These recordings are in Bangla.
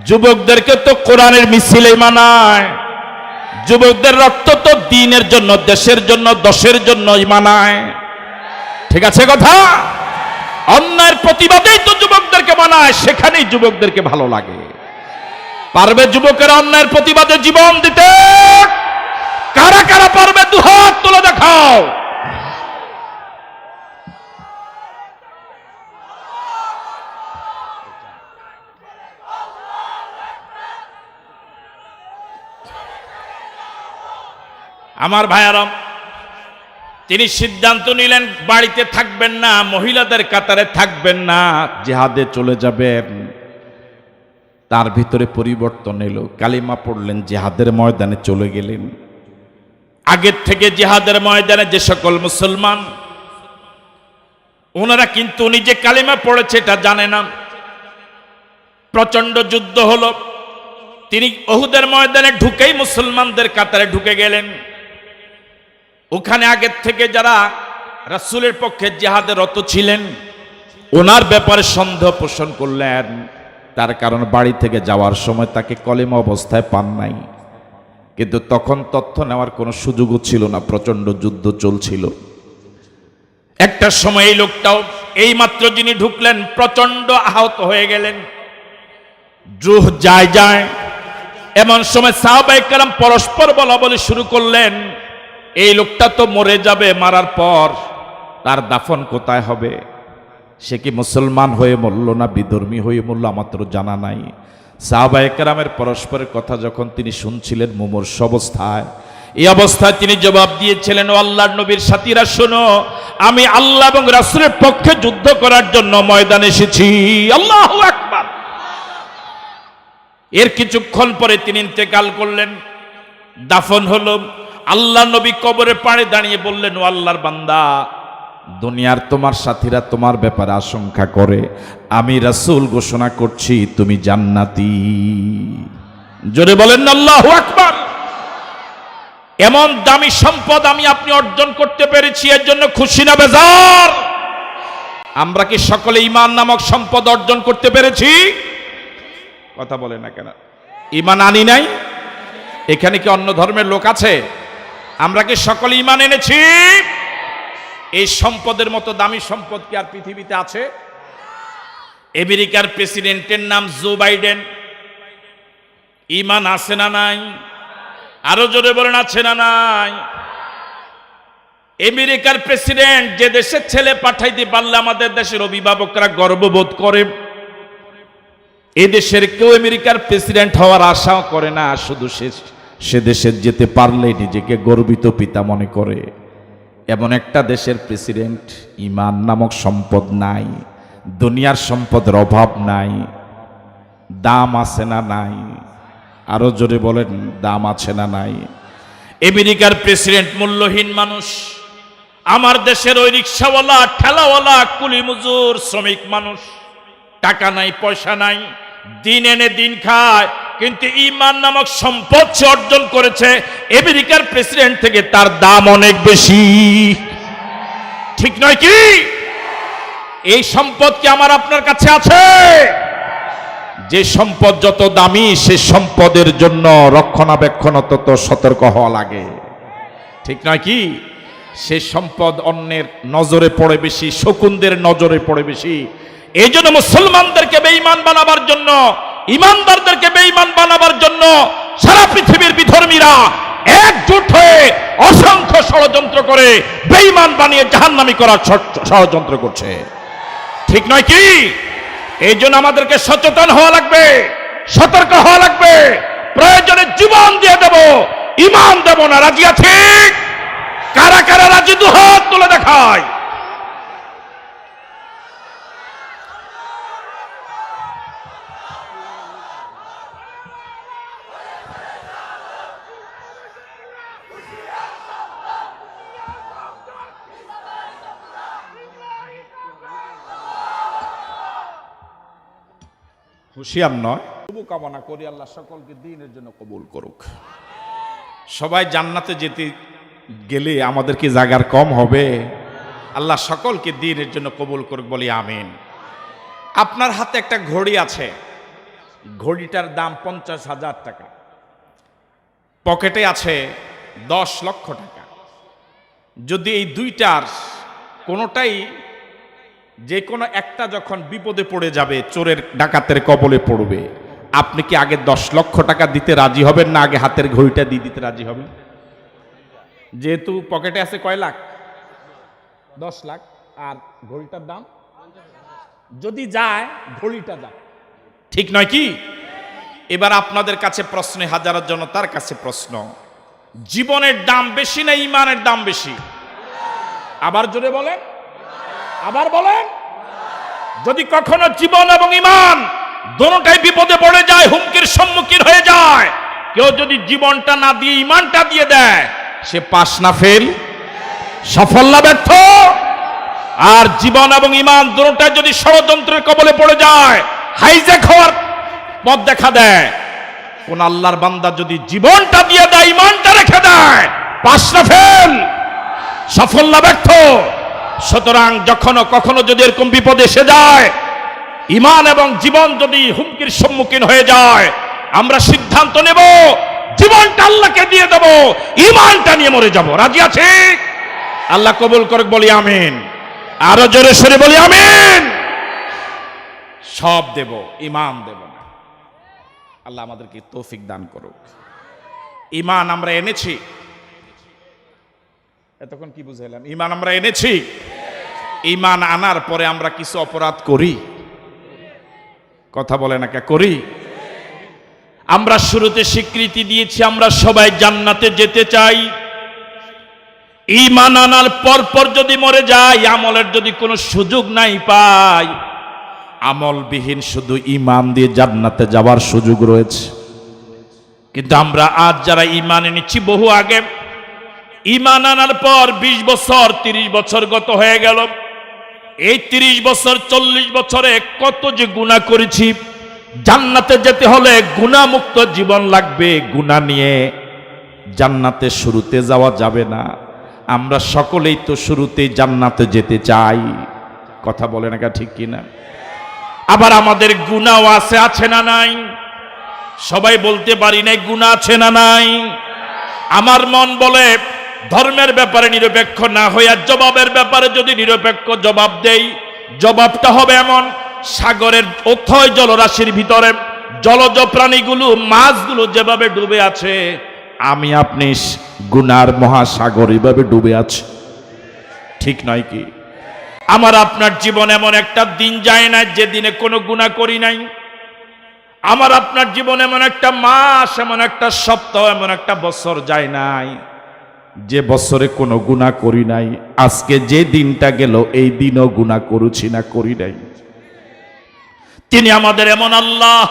যুবকদেরকে তো কোরআনের মিছিলে মানায়, যুবকদের রক্ত তো দ্বীনের জন্য, দেশের জন্য, দশের জন্য মানায়। ঠিক আছে কথা? অন্যায়ের প্রতিবাদেই তো যুবকদেরকে মানায়, সেখানেই যুবকদেরকে ভালো লাগে। পারবে যুবকেরা অন্যায়ের প্রতিবাদে জীবন দিতে? কারা কারা পারবে দুহাত তুলে দেখাও। আমার ভাইয়ারা, তিনি সিদ্ধান্ত নিলেন বাড়িতে থাকবেন না, মহিলাদের কাতারে থাকবেন না, জিহাদে চলে যাবেন। তার ভিতরে পরিবর্তন এলো, কালিমা পড়লেন, জিহাদের ময়দানে চলে গেলেন। আগের থেকে জিহাদের ময়দানে যে সকল মুসলমান, ওনারা কিন্তু নিজে কালিমা পড়েছে এটা জানে না। প্রচন্ড যুদ্ধ হলো, তিনি উহুদের ময়দানে ঢুকেই মুসলমানদের কাতারে ঢুকে গেলেন। ওখানে আগের থেকে যারা রাসূলের পক্ষে জিহাদে রত ছিলেন, ওনার ব্যাপারে সন্দেহ পোষণ করলেন। তার কারণ বাড়ি থেকে যাওয়ার সময় তাকে কলেমা অবস্থায় পান নাই। কিন্তু তখন তথ্য নেওয়ার কোনো সুযোগও ছিল না, প্রচন্ড যুদ্ধ চলছিল। একটা সময় এই লোকটাও এইমাত্র যিনি ঢুকলেন প্রচন্ড আহত হয়ে গেলেন, রূহ যায় যায়। এমন সময় সাহাবায়ে কেরাম পরস্পর বলা বলি শুরু করলেন, এই লোকটা তো মরে যাবে, মারার পর তার দাফন কোথায় হবে? সে কি মুসলমান হয়ে মরল না বিধর্মী হয়ে মরল আমার তো জানা নাই। সাহাবায়ে কেরামের পরস্পরের কথা যখন তিনি শুনছিলেন মুমূর্ষ অবস্থায়, এই অবস্থায় তিনি জবাব দিয়েছিলেন, ও আল্লাহর নবীর সাথীরা শোনো, আমি আল্লাহ এবং রাসূলের পক্ষে যুদ্ধ করার জন্য ময়দানে এসেছি। আল্লাহু আকবার। এর কিছুক্ষণ পরে তিনি ইন্তেকাল করলেন, দাফন হলো। আল্লাহ নবী কবরের পাড়ে দাঁড়িয়ে বললেন, ও আল্লাহর বান্দা, দুনিয়ার তোমার সাথীরা তোমার ব্যাপারে আশঙ্কা করে, আমি রাসূল ঘোষণা করছি তুমি জান্নাতি। জোরে বলেন না আল্লাহু আকবার। এমন দামি সম্পদ আমি আপনি অর্জন করতে পেরেছি, এর জন্য খুশি না বেজার? আমরা কি সকলে ঈমান নামক সম্পদ অর্জন করতে পেরেছি? কথা বলে না কেন? ঈমান আনি নাই? এখানে কি অন্য ধর্মের লোক আছে? আমরা কি সকলে ঈমান এনেছি? এই সম্পদের মতো দামি সম্পদ কি আর পৃথিবীতে আছে? আমেরিকার প্রেসিডেন্টের নাম জো বাইডেন। ঈমান আছে না নাই? আরো জোরে বলেন, আছে না নাই? আমেরিকার প্রেসিডেন্ট যে দেশের ছেলে পাঠাইতে পারলে আমাদের দেশের অভিভাবকরা গর্ববোধ করে, এ দেশের কেউ আমেরিকার প্রেসিডেন্ট হওয়ার আশাও করে না, শুধু সে দেশে যেতে পারলে নিজেকে গর্বিত পিতা মনে করে। এমন একটা দেশের প্রেসিডেন্ট, ঈমান নামক সম্পদ নাই, দুনিয়ার সম্পদের অভাব নাই, দাম আছে না নাই? আরো জোরে বলেন, দাম আছে না নাই? আমেরিকার প্রেসিডেন্ট মূল্যহীন মানুষ, আমার দেশের ওই রিক্সাওয়ালা, ঠেলাওয়ালা, কুলি মজুর, শ্রমিক মানুষ, টাকা নাই, পয়সা নাই, দিন এনে দিন খায়, কিন্তু ঈমান নামক সম্পদ সে অর্জন করেছে আমেরিকার প্রেসিডেন্ট থেকে, তার দাম অনেক বেশি। ঠিক নয় কি? এই সম্পদ কি আমার আপনার কাছে আছে? যে সম্পদ যত দামি, সে সম্পদের জন্য রক্ষণাবেক্ষণ তত সতর্ক হওয়া লাগে। ঠিক নয় কি? সে সম্পদ অন্যের নজরে পড়ে বেশি, শকুনদের নজরে পড়ে বেশি। এই জন্য মুসলমানদেরকে বেঈমান বানাবার জন্য, ইমানদারদেরকে বেঈমান বানাবার জন্য সারা পৃথিবীর বিধর্মীরা একজোট হয়ে অসংখ্য ষড়যন্ত্র করে বেঈমান বানিয়ে জাহান্নামী করার ষড়যন্ত্র করছে। ঠিক নয় কি? এই জন্য আমাদেরকে সচেতন হওয়া লাগবে, সতর্ক হওয়া লাগবে। প্রয়োজনে জীবন দিয়ে দেব, ঈমান দেব না। রাজি আছি? কারা কারা রাজি? দুহাত তুলে দেখায়। হুঁশিয়ার নয়, তবু কামনা করি আল্লাহ সকলকে দ্বীনের জন্য কবুল করুক। সবাই জান্নাতে যেতে গেলে আমাদের কি জায়গার কম হবে? আল্লাহ সকলকে দ্বীনের জন্য কবুল করুক, বলি আমিন। আপনার হাতে একটা ঘড়ি আছে, ঘড়িটার দাম 50,000 টাকা, পকেটে আছে 10 লক্ষ টাকা। যদি এই দুইটার কোনোটাই, যে কোনো একটা যখন বিপদে পড়ে যাবে, চোরের ডাকাতের কবলে পড়বে, আপনি কি আগে 10 লক্ষ টাকা দিতে রাজি হবেন, না আগে হাতের ঘড়িটা দিয়ে দিতে রাজি হবেন? যেহেতু পকেটে আছে কয় লাখ, 10 লাখ, আর ঘড়িটার দাম যদি যায়, ঘড়িটা যায়, ঠিক নয় কি? এবার আপনাদের কাছে প্রশ্ন, হাজারো জনতার কাছে প্রশ্ন, জীবনের দাম বেশি না ইমানের দাম বেশি? আবার জোরে বলেন, আবার বলেন। যদি কখনো জীবন এবং ইমান দুটোটাই বিপদে পড়ে যায়, হুমকির সম্মুখীন হয়ে যায়, কেউ যদি জীবনটা না দিয়ে ইমানটা দিয়ে দেয়, সে পাস না ফেল, সফল না ব্যর্থ? আর জীবন এবং ইমান দুটোটাই যদি ষড়যন্ত্রের কবলে পড়ে যায়, হাইজ্যাক হওয়ার পথ দেখা দেয়, কোন আল্লাহর বান্দা যদি জীবনটা দিয়ে দেয়, ইমানটা রেখে দেয়, পাস না ফেল, সফল না ব্যর্থ? সুতরাং যখন কখনো যদি এরকম বিপদ এসে যায়, ইমান এবং জীবন যদি হুমকির সম্মুখীন হয়ে যায়, আমরা সিদ্ধান্ত নেব জীবনটা আল্লাহকে দিয়ে দেব, ইমানটা নিয়ে মরে যাব। রাজি আছে? আল্লাহ কবুল করুক, বলি আমিন। আরো জোরে সরে বলি আমিন। সব দেব, ইমান দেব না। আল্লাহ আমাদেরকে তৌফিক দান করুক। ইমান আমরা এনেছি, এতক্ষণ কি বুঝাইলাম? ইমান আমরা এনেছি। ইমান আনার পরে আমরা কিছু অপরাধ করি, কথা বলে না কে, করি? আমরা শুরুতে স্বীকৃতি দিয়েছি আমরা সবাই জান্নাতে যেতে চাই। ইমান আনার পর যদি মরে যাই, আমলের যদি কোনো সুযোগ নাই পাই, আমলবিহীন শুধু ইমান দিয়ে জান্নাতে যাওয়ার সুযোগ রয়েছে। কিন্তু আমরা আজ যারা ইমান এনেছি বহু আগে, ইমান আনার পর 20 বছর 30 বছর গত হয়ে গেল, এই 30 বছর 40 বছরে কত যে গুনাহ করেছি। জান্নাতে যেতে হলে গুনাহমুক্ত জীবন লাগবে, গুনাহ নিয়ে জান্নাতে শুরুতে যাওয়া যাবে না। আমরা সকলেই তো শুরুতেই জান্নাতে যেতে চাই, কথা বলে না, ঠিক কিনা? আবার আমাদের গুনাহ আছে না নাই? সবাই বলতে পারি নাই গুনাহ আছে না নাই? আমার মন বলে ধর্মের ব্যাপারে নিরপেক্ষ না হইয়া জবাবের ব্যাপারে যদি নিরপেক্ষ জবাব দেই, জবাবটা হবে এমন, সাগরের অথই জলরাশির ভিতরে জলজ প্রাণীগুলো, মাছগুলো যেভাবে ডুবে আছে, আমি আপনি গুনার মহাসাগর এভাবে ডুবে আছি, ঠিক নয় কি? আমার আপনার জীবন এমন একটা দিন যায় না যে দিনে কোনো গুনাহ করি নাই। আমার আপনার জীবন এমন একটা মাস, এমন একটা সপ্তাহ, এমন একটা বছর যায় নাই যে বছরে কোনো গুনাহ করি নাই। আজকে যে দিনটা গেল, এই দিনও গুনাহ করেছি না, করি নাই। তিনি আমাদের এমন আল্লাহ,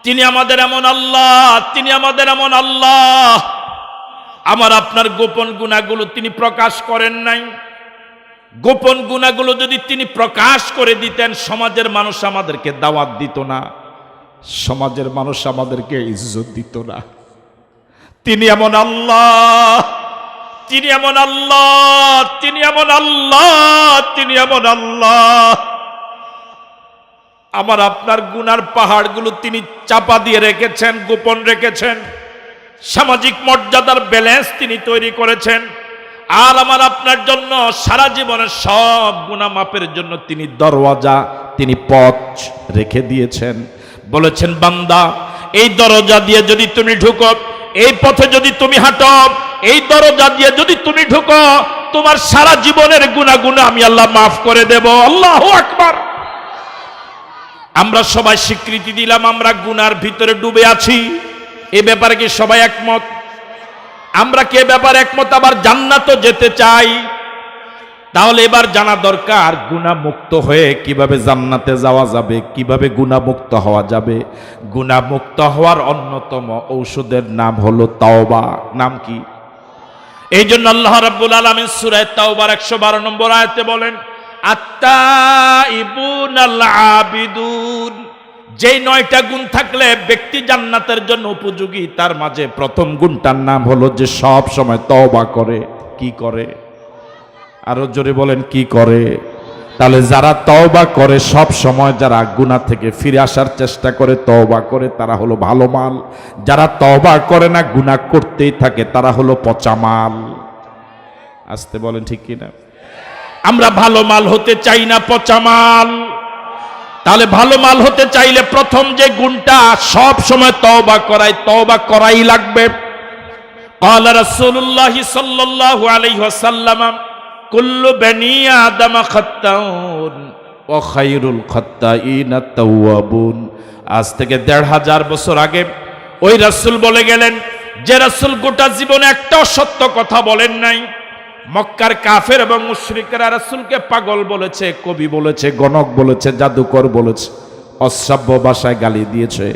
তিনি আমাদের এমন আল্লাহ, তিনি আমাদের এমন আল্লাহ। আমার আপনার গোপন গুনাহগুলো তিনি প্রকাশ করেন নাই। গোপন গুনাহগুলো যদি তিনি প্রকাশ করে দিতেন, সমাজের মানুষ আমাদেরকে দাওয়াত দিত না, সমাজের মানুষ আমাদেরকে ইজ্জত দিত না। তিনি এমন আল্লাহ, তিনি এমন আল্লাহ, তিনি এমন আল্লাহ, তিনি এমন আল্লাহ। আমার আপনার গুনার পাহাড়গুলো তিনি চাপা দিয়ে রেখেছেন, গোপন রেখেছেন। সামাজিক মর্যাদার ব্যালেন্স তিনি তৈরি করেছেন। আর আমার আপনার জন্য সারা জীবনের সব গুনাহ মাপের জন্য তিনি দরওয়াজা, তিনি পথ রেখে দিয়েছেন। বলেছেন, বান্দা, এই দরজা দিয়ে যদি তুমি ঢুকো, এই পথে যদি তুমি হাঁটো, এই দরজা দিয়ে যদি তুমি ঢুকো, তোমার সারা জীবনের গুনাহগুলো আমি আল্লাহ মাফ করে দেব। আল্লাহু আকবার। আমরা সবাই স্বীকৃতি দিলাম আমরা গুনার ভিতরে ডুবে আছি। এ ব্যাপারে কি সবাই একমত? আমরা কি এ ব্যাপারে একমত? আবার জান্নাতও যেতে চাই। তাহলে এবার জানা দরকার গুনাহ মুক্ত হয়ে কিভাবে জান্নাতে যাওয়া যাবে, কিভাবে গুনাহ মুক্ত হওয়া যাবে। গুনাহ মুক্ত হওয়ার অন্যতম ঔষধের নাম হলো তাওবা। নাম কি? এই জন্য আল্লাহ রাব্বুল আলামিন সূরা তাওবার 112 নম্বর আয়াতে বলেন, আত-তাইবুনাল আবিদুন। যেই 9টা গুণ থাকলে ব্যক্তি জান্নাতের জন্য উপযোগী, তার মাঝে প্রথম গুণটার নাম হলো যে সব সময় তওবা করে। কি করে? আরো জোরে বলেন, কি করে? তাহলে যারা তওবা করে সব সময়, যারা গুনাহ থেকে ফিরে আসার চেষ্টা করে, তওবা করে, তারা হলো ভালো মাল। যারা তওবা করে না, গুনাহ করতেই থাকে, তারা হলো পচা মাল। আসতে বলেন ঠিক কিনা? আমরা ভালো মাল হতে চাই না, পচা মাল। তাহলে ভালো মাল হতে চাইলে প্রথম যে গুণটা, সব সময় তওবা করাই লাগবে। قال رسول الله صلى الله عليه وسلم كل بني آدم خطاؤون وخير الخطائين التوابون। আজ থেকে ১৫০০ বছর আগে ওই রাসূল বলে গেলেন, যে রাসূল গোটা জীবনে একটাও সত্য কথা বলেন নাই। মক্কার কাফের এবং মুশরিকরা রাসূলকে পাগল বলেছে, কবি বলেছে, গণক বলেছে, জাদুকর বলেছে, অশ্রাব্য ভাষায় গালি দিয়েছে।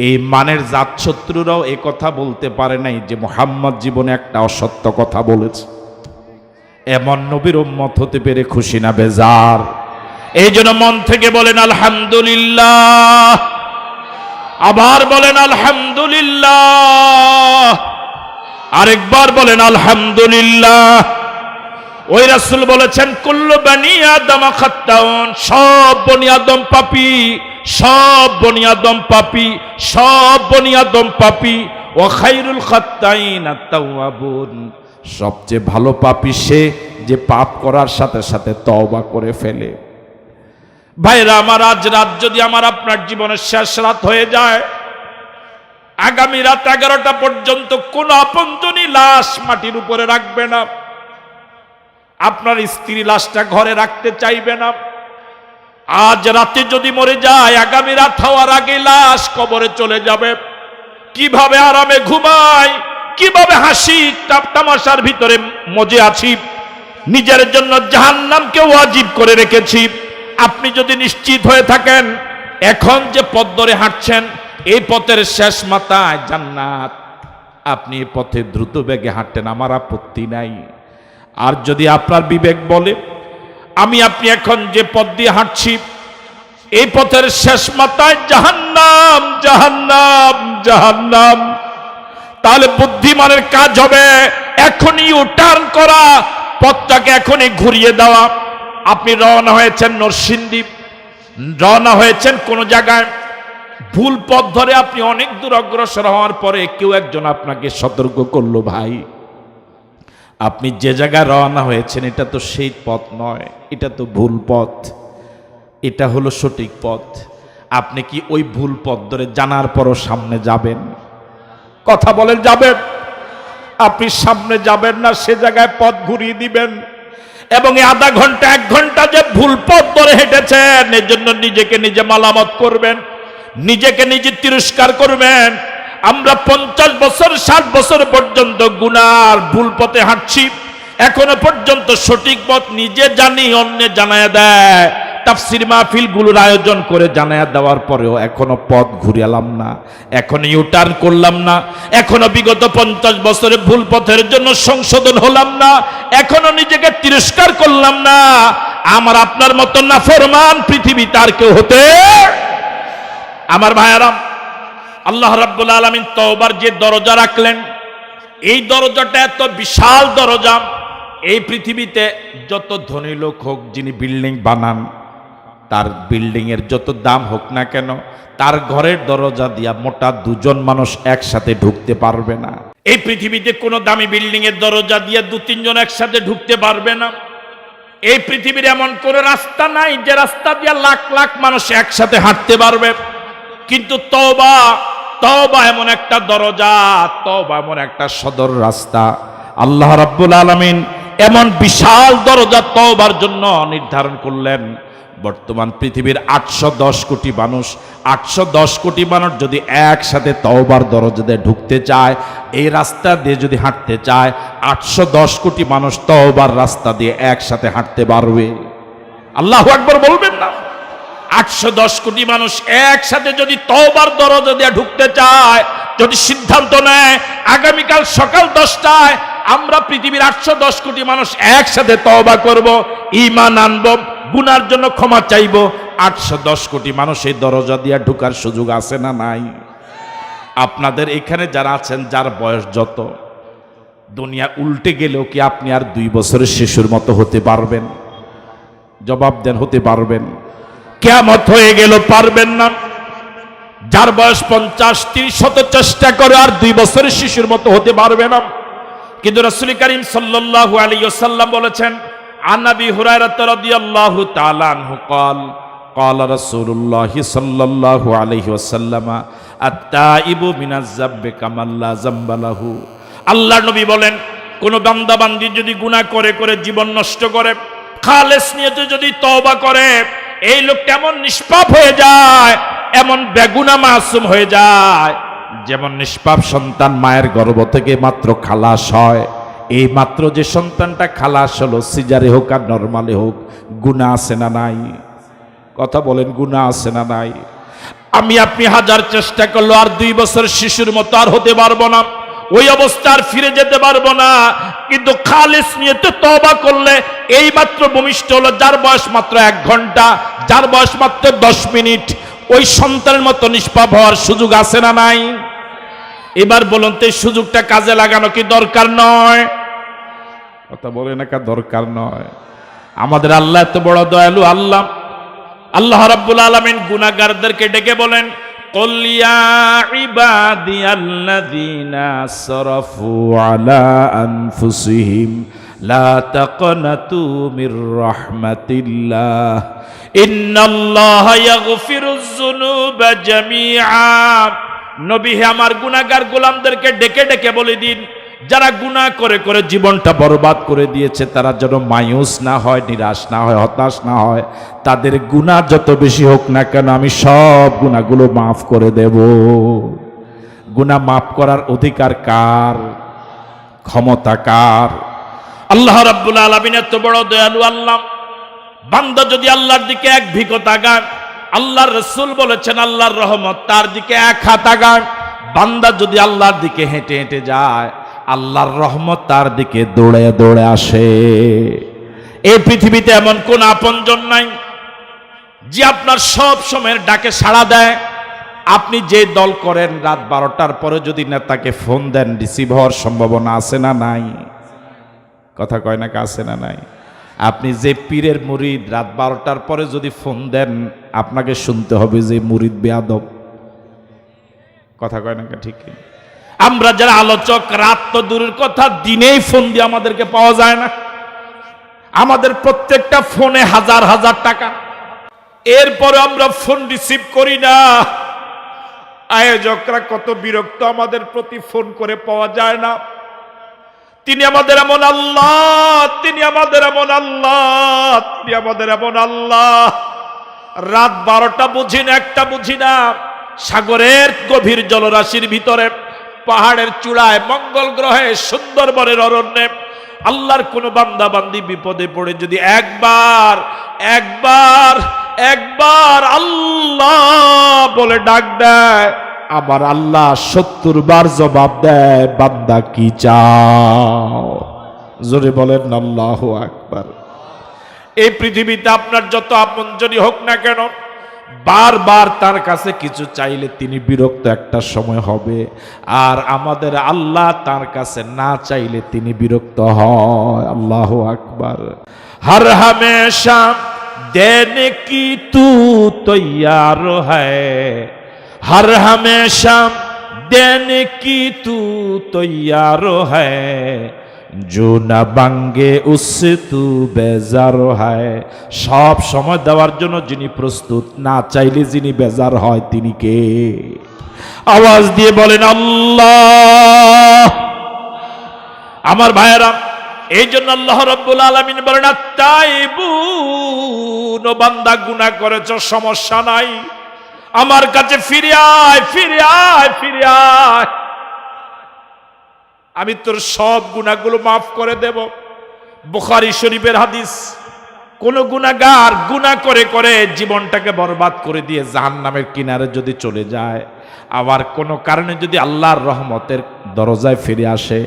এই মানের জাত শত্রুরাও এই কথা বলতে পারে নাই যে মুহাম্মদ জীবনে একটা অসত্য কথা বলেছে। এমন নবীর উম্মত হতে পেরে খুশি না বেজার? এই জন্য মন থেকে বলেন আলহামদুলিল্লাহ, আবার বলেন আলহামদুলিল্লাহ, আরেকবার বলেন আলহামদুলিল্লাহ। ওই রাসূল বলেছেন কুল্লু বনি আদম খাত্তাউন, সব বনি আদম পাপী, সব বনি আদম পাপী, সব বনি আদম পাপী। ওয়া খায়রুল খাত্তাইন আত-তাওয়াবুন, সবচেয়ে ভালো পাপী সে যে পাপ করার সাথে সাথে তওবা করে ফেলে। ভাইরা আমার, আজ রাত যদি আমার আপনার জীবনের শেষ রাত হয়ে যায়, আগামী রাত 11টা পর্যন্ত কোন আপনজনই লাশ মাটির উপরে রাখবে না। আপনার স্ত্রী লাশটা ঘরে রাখতে চাইবে না। আজ রাতে যদি মরে যায়, আগামী রাত হওয়ার আগে লাশ কবরে চলে যাবে। কিভাবে আরামে ঘুমাই, কিভাবে হাসি তামাশার ভিতরে মজে আছি, নিজের জন্য জাহান্নামকে ওয়াজিব করে রেখেছি। আপনি যদি নিশ্চিত হয়ে থাকেন এখন যে পথ ধরে হাঁটছেন, এই পথের শেষ মাথায় জান্নাত, আপনি এই পথে দ্রুত বেগে হাঁটেন, আমার আপত্তি নাই। আর যদি আপনার বিবেক বলে আমি আপনি এখন যে পথ দিয়ে হাঁটছি, এই পথের শেষ মাথায় জাহান্নাম, জাহান্নাম, জাহান্নাম, তাহলে বুদ্ধিমানের কাজ হবে এখনই ইউটার্ন করা, পথটাকে এখনই ঘুরিয়ে দেওয়া। আপনি রওনা হয়েছেন নরসিংদী, রওনা হয়েছেন কোন জায়গায়, ভুল পথ ধরে আপনি অনেক দূর অগ্রসর হওয়ার পরে কেউ একজন আপনাকে সতর্ক করলো, ভাই আপনি যে জায়গায় রওনা হয়েছেন এটা তো সেই পথ নয়, এটা তো ভুল পথ, এটা হলো সঠিক পথ। আপনি কি ওই ভুল পথ ধরে জানার পরও সামনে যাবেন? কথা বলেন, যাবেন? আপনি সামনে যাবেন না, সে জায়গায় পথ ঘুরিয়ে দিবেন। এবং এই আধা ঘন্টা 1 ঘন্টা যে ভুল পথ ধরে হেঁটেছেন, এর জন্য নিজেকে নিজে মালামত করবেন, নিজেকে নিজে তিরস্কার করবেন। আমরা 50 বছর 60 বছর পর্যন্ত গুনার ভুল পথে হাঁটছি, এখনো পর্যন্ত সঠিক পথ নিজে জানি, অন্য জানায়া দেয়। তাফসীর মাহফিলগুলোর আয়োজন করে জানায়া দেওয়ার পরেও এখনো পথ ঘুরিয়ালাম না, এখনো ইউটার্ন করলাম না, এখনো বিগত 50 বছরের ভুল পথের জন্য সংশোধন হলাম না, এখনো নিজেকে তিরস্কার করলাম না। আমার আপনার মতো নাফরমান পৃথিবীতে আর কেউ হতে, আমার ভাইয়ারাম, আল্লাহ রাব্বুল আলামিন তওবার যে দরজা রাখলেন, এই দরজাটা এত বিশাল দরজা। এই পৃথিবীতে যত ধনী লোক হোক, যিনি বিল্ডিং বানান, তার বিল্ডিং এর যত দাম হোক না কেন, তার ঘরের দরজা দিয়া মোটা 2 জন মানুষ একসাথে ঢুকতে পারবে না। এই পৃথিবীতে কোনো দামি বিল্ডিং এর দরজা দিয়ে 2-3 জন একসাথে ঢুকতে পারবে না। এই পৃথিবীর এমন কোন রাস্তা নাই যে রাস্তা দিয়ে লাখ লাখ মানুষ একসাথে হাঁটতে পারবে। কিন্তু তওবা, তওবা এমন একটা দরজা, তওবা এমন একটা সদর রাস্তা, আল্লাহ রাব্বুল আলামিন এমন বিশাল দরজা তওবার জন্য নির্ধারণ করলেন। বর্তমান পৃথিবীর 810 কোটি মানুষ, 810 কোটি মানুষ যদি একসাথে তওবার দরজা দিয়ে ঢুকতে চায়, এই রাস্তা দিয়ে যদি হাঁটতে চায়, 810 কোটি মানুষ তওবার রাস্তা দিয়ে একসাথে হাঁটতে পারবে। আল্লাহু আকবার বলবেন না? 810 কোটি মানুষ একসাথে যদি তওবার দরজা দিয়ে ঢুকতে চায়, যদি সিদ্ধান্ত নেয় আগামীকাল সকাল 10টায় আমরা পৃথিবীর 810 কোটি মানুষ একসাথে তওবা করব, ঈমান আনব, গুনার জন্য ক্ষমা চাইব, 810 কোটি মানুষ এই দরজা দিয়ে ঢোকার সুযোগ আছে না নাই? আপনাদের এখানে যারা আছেন, যার বয়স যত, দুনিয়া উল্টে গেলেও কি আপনি আর 2 বছরের শিশুর মতো হতে পারবেন? জবাব দেন, হতে পারবেন? কিয়ামত হয়ে গেল পারবেন না। যার বয়স 50-30 শত চেষ্টা করে আর 2 বছরের শিশুর মতো হতে পারবে না। কিন্তু রাসূল করিম সাল্লাল্লাহু আলাইহি ওয়াসাল্লাম বলেছেন, আন আবি হুরায়রা রাদিয়াল্লাহু তাআলা আনহু قال قال رسول الله صلى الله عليه وسلم التائب من الذنب كمن لا ذنب له। আল্লাহর নবী বলেন, কোন বান্দা বান্দি যদি গুনাহ করে করে জীবন নষ্ট করে, খালেস নিয়তে যদি তওবা করে, এই লোকটা এমন নিষ্পাপ হয়ে যায়, এমন বেগুনা মাসুম হয়ে যায়, যেমন নিষ্পাপ সন্তান মায়ের গর্ভ থেকে মাত্র খালাস হয়। এই মাত্র যে সন্তানটা খালাস হলো, সিজারে হোক আর নরমালে হোক, গুনাহ আছে না নাই? কথা বলেন, গুনাহ আছে না নাই? আমি আপনি হাজার চেষ্টা করলো আর 2 বছর শিশুর মতো আর হতে পারবো না, ওই অবস্থা আর ফিরে যেতে পারবো না। কিন্তু খালিস নিয়তে তওবা করলে এই মাত্র ভূমিষ্ঠ হলো, যার বয়স মাত্র 1 ঘন্টা, যার বয়স মাত্র 10 মিনিট, ওই সন্তানের মতো নিষ্পাপ হওয়ার সুযোগ আছে না নাই? এবার বলুন তো, এই সুযোগটা কাজে লাগানো কি দরকার নয়? কথা বলে না, কা দরকার নয়? আমাদের আল্লাহ এত বড় দয়ালু আল্লাহ। আল্লাহ রাব্বুল আলামিন গুনাহগারদেরকে ডেকে বলেন, কুল ইয়া ইবাদিয়াল্লাযীনা আসরাফু আলা আনফুসিহিম লা তাকনাতু মির রাহমাতিল্লাহ ইন্নাল্লাহা ইয়াগফিরুয যুনুবা জামিআ। নবী হে, আমার গুনাহগার গোলামদেরকে ডেকে ডেকে বলে দিন, যারা গুনাহ করে করে জীবনটা বরবাদ করে দিয়েছে, তারা যেন মায়ুস না হয়, নিরাশ না হয়, হতাশ না হয়। তাদের গুনাহ যত বেশি হোক না কেন, আমি সব গুনাহগুলো মাফ করে দেব। গুনাহ মাফ করার অধিকার কার? ক্ষমতা কার? আল্লাহ রাব্বুল আলামিন এত বড় দয়ালু আল্লাহ। বান্দা যদি আল্লাহর দিকে এক ভিখো তাকায়, আল্লাহর রাসূল বলেছেন আল্লাহর রহমত তার দিকে 1 হাত আগায়। বান্দা যদি আল্লাহর দিকে হেঁটে হেঁটে যায়, আল্লাহর রহমত তার দিকে দৌড়ে দৌড়ে আসে। এই পৃথিবীতে এমন কোন আপনজন নাই যে আপনার সব সময়ের ডাকে সাড়া দেয়। আপনি যে দল করেন, রাত 12টার পরে যদি নেতাকে ফোন দেন, রিসিভ হওয়ার সম্ভাবনা আছে না নাই? কথা কয় না, আছে না নাই? আপনি যে পীরের মুরিদ, রাত 12টার পরে যদি ফোন দেন, আপনাকে শুনতে হবে যে মুরিদ বেয়াদব। কথা কয় না, ঠিক? আমরা যারা আলোচক, রাত তো দূরের কথা, দিনেই ফোন দিয়ে আমাদেরকে পাওয়া যায় না। আমাদের প্রত্যেকটা ফোনে হাজার হাজার টাকা, এরপরে আমরা ফোন রিসিভ করি না। আয়োজকরা কত বিরক্ত, আমাদের প্রতি ফোন করে পাওয়া যায় না। তিনি আমাদের এমন আল্লাহ, তিনি আমাদের এমন আল্লাহ, তিনি আমাদের এমন আল্লাহ। রাত 12টা বুঝি না, 1টা বুঝি না, সাগরের গভীর জলরাশির ভিতরে, পাহাড়ের চূড়ায়, মঙ্গল গ্রহে, সুন্দরবনের অরণ্যে আল্লাহর কোন বান্দা বান্দি বিপদে পড়ে যদি একবার একবার একবার আল্লাহ বলে ডাক দেয়, আবার আল্লাহ 70 বার জবাব দেয়, বান্দা কি চাও? জোরে বলেন আল্লাহু আকবার। এই পৃথিবীতে আপনার যত আপনজনই হোক না কেন, বারবার তার কাছে কিছু চাইলে তিনি বিরক্ত একটা সময় হবে। আর আমাদের আল্লাহ তার কাছে না চাইলে তিনি বিরক্ত হয়। আল্লাহু আকবার। হর হমেশা দেনে কি তু তৈয়ার হ্যায়, হর হমেশা দেনে কি তু তৈয়ার হ্যায়, जो ना बांगे उससे तू बेजार है। सब समय देवार जन्य जिनी प्रस्तुत, ना चाइले जिनी बेजार है तिनी के? आवाज दिए बोलेन अल्लाह। आमार भाइरा, এই জন্য আল্লাহ রাব্বুল আলামিন বলেন, আত-তাইবুন, বান্দা গুনাহ করেছ, সমস্যা নাই, আমার কাছে ফিরে আয়, ফিরে আয়, ফিরে আয়, আমি তোর সব গুনাহগুলো মাফ করে দেব। বুখারী শরীফের হাদিস। কোন গুনাহগার গুনাহ করে করে জীবনটাকে বরবাদ করে দিয়ে জাহান্নামের কিনারে যদি চলে যায়, আবার কোন কারণে যদি আল্লাহর রহমতের দরজায় ফিরে আসে,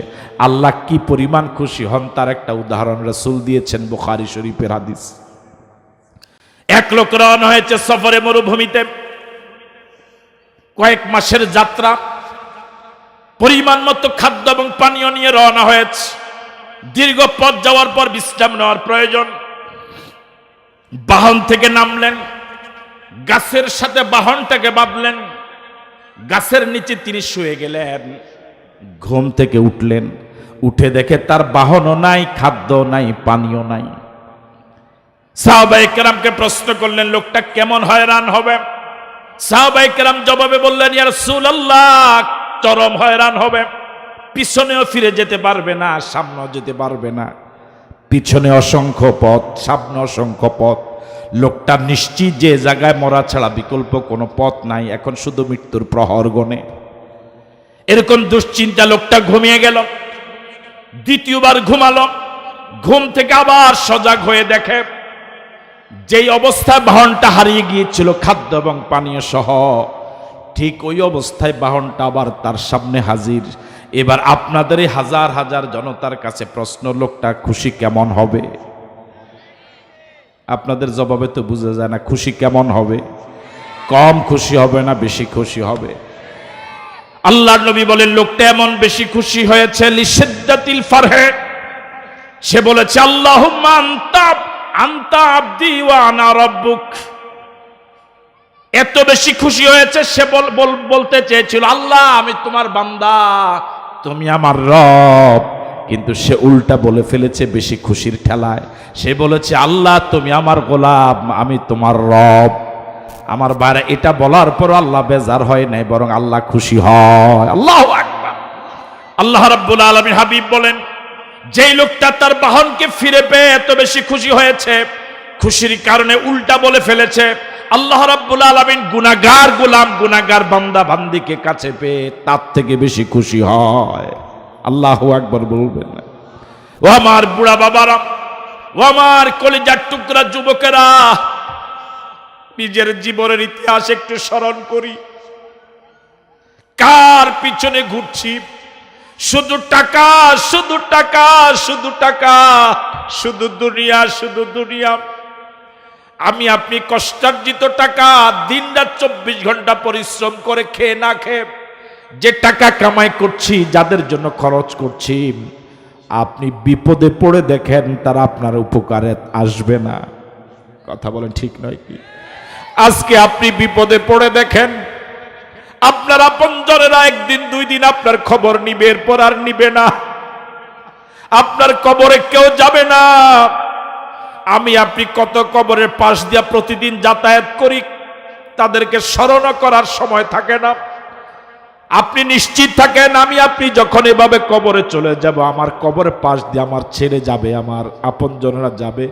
আল্লাহ কি পরিমাণ খুশি হন তার একটা উদাহরণ রাসূল দিয়েছেন। বুখারী শরীফের হাদিস। এক লোক রওনা হয়েছে সফরে মরুভূমিতে, কয়েক মাসের যাত্রা, পরিমাণ মতো খাদ্য এবং পানীয় নিয়ে রওনা হয়েছে। দীর্ঘ পথ যাওয়ার পর বিশ্রাম নেওয়ার প্রয়োজন। বাহন থেকে নামলেন, গাছের সাথে বাহনটাকে বাঁধলেন, গাছের নিচে তিনি শুয়ে গেলেন। ঘুম থেকে উঠলেন, উঠে দেখে তার বাহনও নাই, খাদ্য নাই, পানীয় নাই। সাহাবায়ে কেরামকে প্রশ্ন করলেন, লোকটা কেমন হয়রান হবে? সাহাবায়ে কেরাম জবাবে বললেন, ইয়া রাসূলুল্লাহ, চরম হয়রান হবে। পিছনেও ফিরে যেতে পারবে না, সামনেও যেতে পারবে না। পিছনে অসংখ্য পথ, সামনে অসংখ্য পথ। লোকটা নিশ্চিত যে জায়গায় মরা ছাড়া বিকল্প কোনো পথ নাই, এখন শুধু মৃত্যুর প্রহর গণে। এরকম দুশ্চিন্তা লোকটা ঘুমিয়ে গেল। দ্বিতীয়বার ঘুমালো। ঘুম থেকে আবার সজাগ হয়ে দেখে যেই অবস্থায় বাহনটা হারিয়ে গিয়েছিল খাদ্য এবং পানীয় সহ, ঠিক ওই অবস্থায় বাহনটা আবার তার সামনে হাজির। এবার আপনাদের এই হাজার হাজার জনতার কাছে প্রশ্ন, লোকটা খুশি কেমন হবে? আপনাদের জবাবে তো বোঝা যায় না খুশি কেমন হবে। কম খুশি হবে না বেশি খুশি হবে? আল্লাহর নবী বলেন, লোকটা এমন বেশি খুশি হয়েছে লিশিদ্দাতিল ফারহে, সে বলেছে আল্লাহুম্মা আনতা আবদি ওয়া আনা রাব্বুক। এত বেশি খুশি হয়েছে সে বলতে চেয়েছিল, আল্লাহ আমি তোমার বান্দা, তুমি আমার রব। কিন্তু সে উল্টা বলে ফেলেছে বেশি খুশির ঠেলায়। সে বলেছে, আল্লাহ তুমি আমার গোলাম, আমি তোমার রব। আমার বাইরে এটা বলার পর আল্লাহ বেজার হয় নাই, বরং আল্লাহ খুশি হয়। আল্লাহু আকবার। আল্লাহ রাব্বুল আলামিন হাবিব বলেন, যেই লোকটা তার বাহনকে ফিরে পেয়ে এত বেশি খুশি হয়েছে, খুশির কারণে উল্টা বলে ফেলেছে, আল্লাহ রাব্বুল আলামিন গুনাহগার গোলাম, গুনাহগার বান্দা বান্দিকে কাছে পেয়ে তার থেকে বেশি খুশি হয়। আল্লাহু আকবার বলবেন না? ও আমার বুড়া বাবারা, ও আমার কলিজার টুকরা যুবকেরা, নিজের জীবনের ইতিহাস একটু স্মরণ করি। কার পিছনে ঘুরছি? শুধু টাকা, শুধু টাকা, শুধু টাকা, শুধু দুনিয়া, শুধু দুনিয়া। আমি আপনি কষ্টার্জিত টাকা দিনরাত 24 ঘন্টা পরিশ্রম করে খেয়ে না খেয়ে যে টাকা কামাই করছি, যাদের জন্য খরচ করছি, আপনি বিপদে পড়ে দেখেন তারা আপনার উপকারে আসবে না। কথা বলেন ঠিক নয় কি? আজকে আপনি বিপদে পড়ে দেখেন আপনার আপনজনেরা একদিন দুই দিন আপনার খবর নিবে, এরপর আর নিবে না। আপনার কবরে কেউ যাবে না। আমি আপনি কত কবরের পাশ দিয়া প্রতিদিন যাতায়াত করি, তাদেরকে স্মরণ করার সময় থাকে না। আপনি নিশ্চিত থাকেন, আমি আপনি যখন এভাবে কবরে চলে যাব, আমার কবরের পাশ দিয়ে আমার ছেলে যাবে, আমার আপনজনেরা যাবে,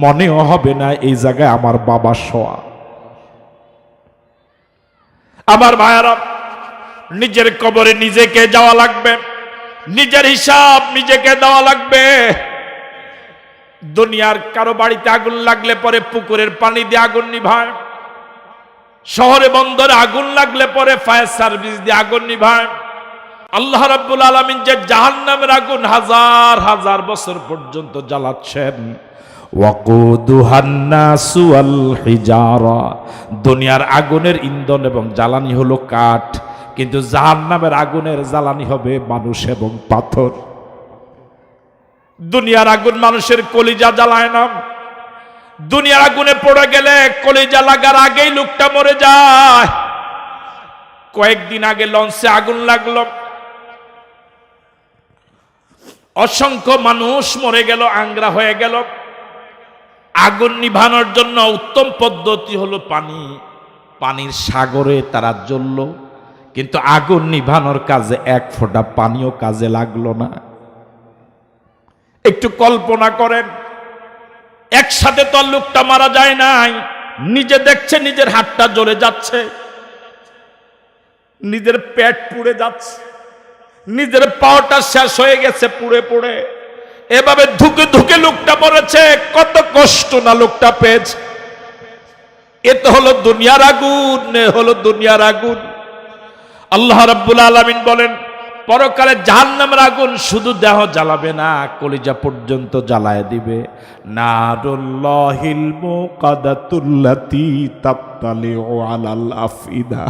মনেও হবে না এই জায়গায় আমার বাবা শোয়া। আমার ভাইয়ারা, নিজের কবরে নিজেকে যাওয়া লাগবে, নিজের হিসাব নিজেকে দেওয়া লাগবে। দুনিয়ার কারো বাড়িতে আগুন লাগলে পরে পুকুরের পানি দিয়ে আগুন নিভায়, শহরে বন্দরে আগুন লাগলে পরে ফায়ার সার্ভিস দিয়ে আগুন নিভায়। আল্লাহ রাব্বুল আলামিন যে জাহান্নামের আগুন হাজার হাজার বছর পর্যন্ত জ্বালাচ্ছেন, ওয়াকুদুহান নাসু ওয়াল হিজারা, দুনিয়ার আগুনের ইন্ধন এবং জ্বালানি হলো কাঠ, কিন্তু জাহান্নামের আগুনের জ্বালানি হবে মানুষ এবং পাথর। দুনিয়ার আগুন মানুষের কলিজা জ্বালায় না। দুনিয়ার আগুনে পড়ে গেলে কলিজা লাগার আগেই লোকটা মরে যায়। কয়েকদিন আগে লঞ্চে আগুন লাগলো, অসংখ্য মানুষ মরে গেল, আংরা হয়ে গেল। আগুন নিভানোর জন্য উত্তম পদ্ধতি হলো পানি। পানির সাগরে তারা জ্বলল, কিন্তু আগুন নিভানোর কাজে এক ফোঁটা পানিও কাজে লাগলো না। একটু কল্পনা করেন, একসাথে তো লোকটা মারা যায় নাই। নিজে দেখছে নিজের হাতটা জ্বলে যাচ্ছে, নিজের পেট পুড়ে যাচ্ছে, নিজের পাওয়াটা শেষ হয়ে গেছে পুড়ে পুড়ে। এভাবে ধুকে ধুকে লোকটা মরেছে, কত কষ্ট না লোকটা পেয়েছে। এ তো হলো দুনিয়ার আগুন, হলো দুনিয়ার আগুন। আল্লাহ রাব্বুল আলামিন বলেন, পরকালে জাহান্নামের আগুন শুধু দেহ জ্বালাবে না, কলিজা পর্যন্ত জ্বালায় দিবে। নারুল্লাহিল মুকাদাতুল্লাতী তাত্তালিউ আলাল আফিদা,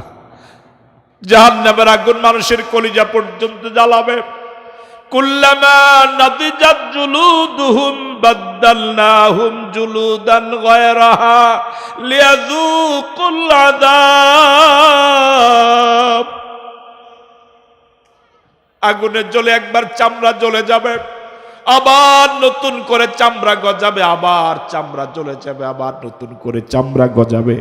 জাহান্নামের আগুন মানুষের কলিজা পর্যন্ত জ্বালাবে। কুল্লামা নাদিজাত জুলুদুহুম বাদদালনাহুম জুলুদান গায়রাহা লিয়াযুকুল আযাব। আগুনে জ্বলে একবার চামড়া জ্বলে যাবে, আবার নতুন করে চামড়া গজাবে, আবার চামড়া জ্বলে যাবে, আবার নতুন করে চামড়া গজাবে।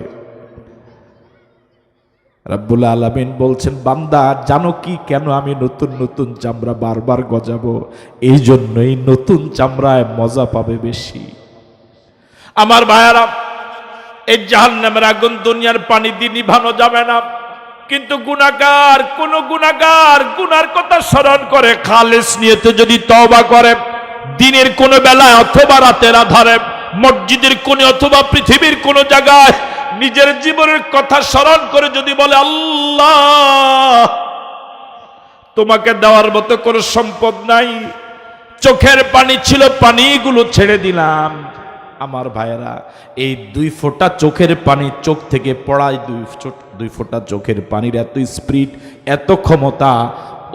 রব্বুল আলামিন বলছেন, বান্দা জানো কি কেন আমি নতুন নতুন চামড়া বারবার গজাবো? এই জন্যই নতুন চামড়ায় মজা পাবে বেশি। আমার ভাইয়ারা, এই জাহান্নামের আগুন দুনিয়ার পানি দিয়ে নিভানো যাবে না, কিন্তু গুনাহগার, কোন গুনাহগার গুনার কথা স্মরণ করে খালেস নিয়তে যদি তওবা করে, দিনের কোন বেলায় অথবা রাতের আধারে, মসজিদের কোণে অথবা পৃথিবীর কোন জায়গায় নিজের জীবনের কথা স্মরণ করে যদি বলে, আল্লাহ তোমাকে দেওয়ার মতো কোনো সম্পদ নাই, চোখের পানি ছিল, পানিগুলো ছেড়ে দিলাম। আমার ভাইয়েরা, এই 2 ফোঁটা চোখের পানি চোখ থেকে পড়ায়, 2 ফোঁটা চোখের পানির এত স্পিড, এত ক্ষমতা,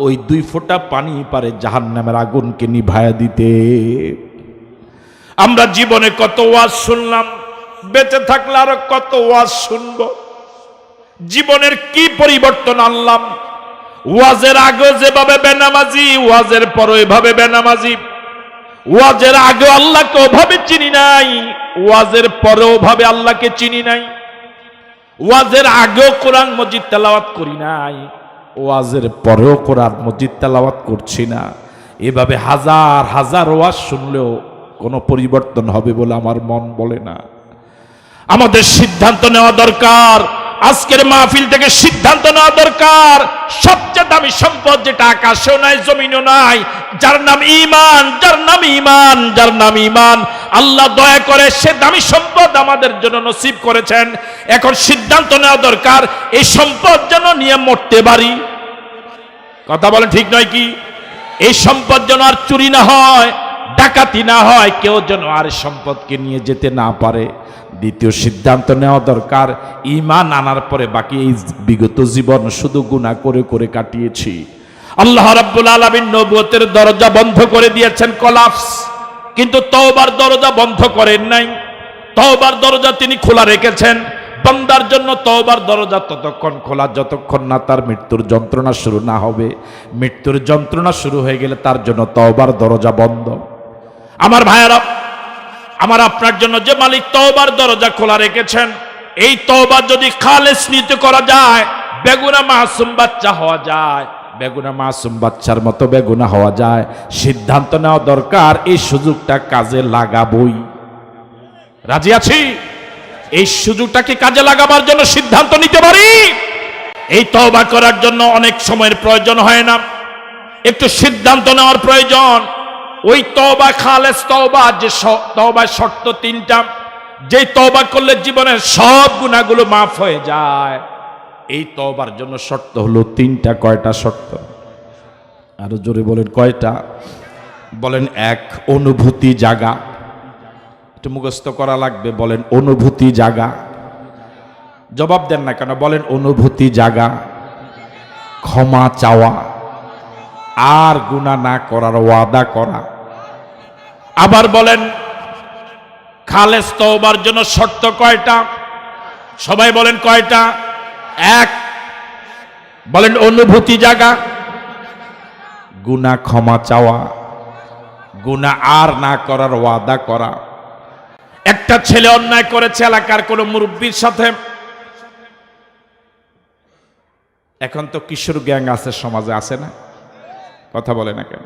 ওই 2 ফোঁটা পানি পারে জাহান্নামের আগুনকে নিভায়া দিতে। আমরা জীবনে কত ওয়াজ শুনলাম, বেঁচে থাকলে আরো কত ওয়াজ শুনব। জীবনের কি পরিবর্তন আনলাম? ওয়াজের আগে যেভাবে বেনামাজি, ওয়াজের পরে এভাবে বেনামাজি। ওয়াজের আগে আল্লাহকে ওভাবে চিনি নাই, ওয়াজের পরে ওভাবে আল্লাহকে চিনি নাই। ওয়াজের আগেও কোরআন মজিদ তেলাওয়াত করি নাই, ওয়াজের পরেও কোরআন মজিদ তেলাওয়াত করছি না। এভাবে হাজার হাজার ওয়াজ শুনলেও কোনো পরিবর্তন হবে বলে আমার মন বলে না। আমাদের সিদ্ধান্ত নেওয়া দরকার, আজকের মাহফিল থেকে সিদ্ধান্ত নেওয়া দরকার। সবচেয়ে দামি সম্পদ যেটা আকাশেও নাই, জমিনও নাই, যার নাম ঈমান, যার নাম ঈমান, যার নাম ঈমান। আল্লাহ দয়া করে সে দামি সম্পদ আমাদের জন্য নসিব করেছেন। এখন সিদ্ধান্ত নেওয়া দরকার, এই সম্পদ যেন নিয়ে মরতে পারি। কথা বলেন, ঠিক নয় কি? এই সম্পদ যেন আর চুরি না হয়, ডাকাতি না হয়, কেউ যেন আর সম্পদকে নিয়ে যেতে না পারে। দ্বিতীয় সিদ্ধান্ত নেওয়া দরকার, ঈমান আনার পরে বাকি এই বিগত জীবন শুধু গুনাহ করে করে কাটিয়েছি। আল্লাহ রাব্বুল আলামিন নবুয়তের দরজা বন্ধ করে দিয়েছেন, কলাপস, কিন্তু তওবার দরজা বন্ধ করেন নাই। তওবার দরজা তিনি খোলা রেখেছেন। বান্দার জন্য তওবার দরজা ততক্ষণ খোলা যতক্ষণ না তার মৃত্যুর যন্ত্রণা শুরু না হবে। মৃত্যুর যন্ত্রণা শুরু হয়ে গেলে তার জন্য তওবার দরজা বন্ধ। আমার ভাইয়েরা, আমার আপনার জন্য যে মালিক তওবার দরজা খোলা রেখেছেন, এই তওবা যদি খালেস নিতে করা যায়, বেগুনাহ মাসুম বাচ্চা হওয়া যায়, বেগুনাহ মাসুম বাচ্চার মতো বেগুনাহ হওয়া যায়। সিদ্ধান্ত নেওয়া দরকার, এই সুযোগটা কাজে লাগাবই। রাজি আছি? এই সুযোগটাকে কাজে লাগাবার জন্য সিদ্ধান্ত নিতে পারি। এই তওবা করার জন্য অনেক সময়ের প্রয়োজন হয় না, একটু সিদ্ধান্ত নেওয়ার প্রয়োজন। ওই তওবা খালেস তওবা, যে তওবার শর্ত 3টা, যেই তওবা করলে জীবনের সব গুনাহগুলো মাফ হয়ে যায়, এই তওবার জন্য শর্ত হলো 3টা। কয়টা শর্ত? আরো জোরে বলেন, কয়টা? বলেন। 1, অনুভূতি জাগা। একটু মুখস্থ করা লাগবে। বলেন, অনুভূতি জাগা। জবাব দেন না কেন? বলেন, অনুভূতি জাগা। ক্ষমা চাওয়া, আর গুনাহ না করার ওয়াদা করা। আবার বলেন, খালেস তওবার জন্য শর্ত কয়টা? সবাই বলেন, কয়টা? 1, বলেন অনুভূতি জাগা, গুনাহ ক্ষমা চাওয়া, গুনাহ আর না করার ওয়াদা করা। একটা ছেলে অন্যায় করেছে এলাকার কোন মুরব্বির সাথে। এখন তো কিশোর গ্যাং আছে সমাজে, আছে না? কথা বলে না কেন?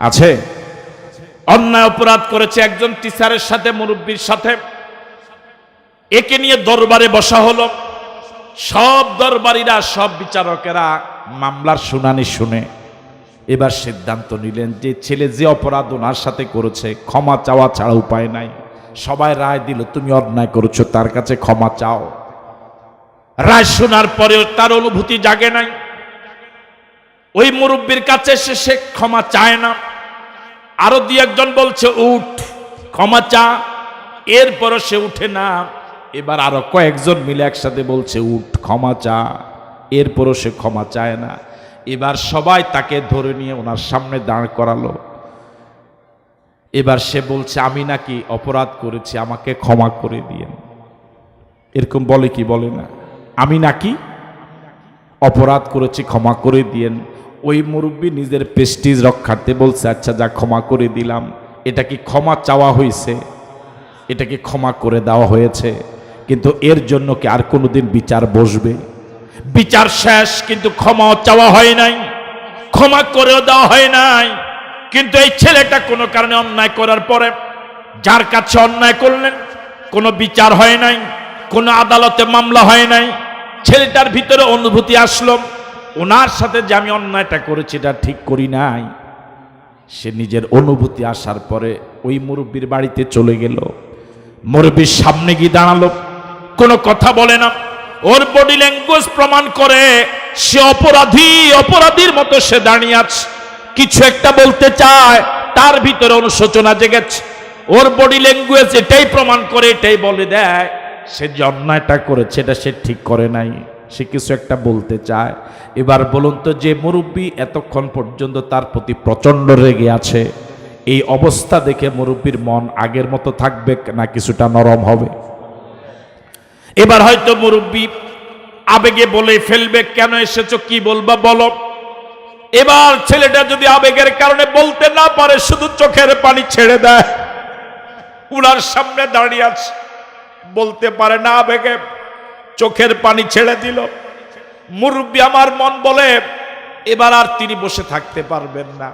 আছে। অন্যায় অপরাধ করেছে একজন টিচারের সাথে, মুরব্বির সাথে। একে নিয়ে দরবারে বসা হলো। সব দরবারীরা, সব বিচারকেরা মামলার শুনানি শুনে এবার সিদ্ধান্ত নিলেন যে ছেলে যে অপরাধ ওনার সাথে করেছে, ক্ষমা চাওয়া ছাড়া উপায় নাই। সবাই রায় দিল, তুমি অন্যায় করেছো, তার কাছে ক্ষমা চাও। রায় শোনার পরেও তার অনুভূতি জাগে নাই। ওই মুরব্বির কাছে সে ক্ষমা চায় না। আরো 2-1 বলছে উঠ, ক্ষমা চা, এরপরও সে উঠে না। এবার আরো কয়েকজন মিলে একসাথে বলছে উঠ, ক্ষমা চা, এরপরও সে ক্ষমা চায় না। এবার সবাই তাকে ধরে নিয়ে ওনার সামনে দাঁড় করালো। এবার সে বলছে, আমি নাকি অপরাধ করেছি, আমাকে ক্ষমা করে দিয়েন। এরকম বলে কি বলে না? আমি নাকি অপরাধ করেছি, ক্ষমা করে দিয়েন। ওই মুরব্বী নিজের প্রেস্টিজ রক্ষার্থে বলছে, আচ্ছা যা, ক্ষমা করে দিলাম। এটা কি ক্ষমা চাওয়া হয়েছে? এটা কি ক্ষমা করে দেওয়া হয়েছে? কিন্তু এর জন্য কি আর কোনোদিন বিচার বসবে? বিচার শেষ, কিন্তু ক্ষমাও চাওয়া হয় নাই, ক্ষমা করেও দেওয়া হয় নাই। কিন্তু এই ছেলেটা কোনো কারণে অন্যায় করার পরে যার কাছে অন্যায় করলেন, কোনো বিচার হয় নাই, কোনো আদালতে মামলা হয় নাই। ছেলেটার ভিতরে অনুভূতি আসলো, ওনার সাথে যে আমি অন্যায়টা করেছি এটা ঠিক করি নাই। সে নিজের অনুভূতি আসার পরে ওই মুরব্বীর বাড়িতে চলে গেল। মুরব্বীর সামনে গিয়ে দাঁড়ালো, কোনো কথা বলে না। ওর বডি ল্যাঙ্গুয়েজ প্রমাণ করে সে অপরাধী, অপরাধীর মতো সে দাঁড়িয়ে আছে। কিছু একটা বলতে চায়, তার ভিতরে অনুশোচনা জেগেছে। ওর বডি ল্যাঙ্গুয়েজ এটাই প্রমাণ করে, এটাই বলে দেয় সে যে অন্যায়টা করেছে এটা সে ঠিক করে নাই, সে কিছু একটা বলতে চায়। এবার বলুন তো, যে মুরব্বী এতক্ষণ পর্যন্ত তার প্রতি প্রচন্ড রেগে আছে, এই অবস্থা দেখে মুরব্বীর মন আগের মতো থাকবে না কিছুটা নরম হবে? এবার হয়তো মুরব্বী আবেগে বলে ফেলবে, কেন এসেছো, কি বলবা বলো। এবার ছেলেটা যদি আবেগের কারণে বলতে না পারে, শুধু চোখের পানি ছেড়ে দেয়। উনার সামনে দাঁড়িয়ে আছে, বলতে পারে না, আবেগে চোখের পানি ছেড়ে দিল। মুরব্বী আমার মন বলে এবার আর তিনি বসে থাকতে পারবেন না।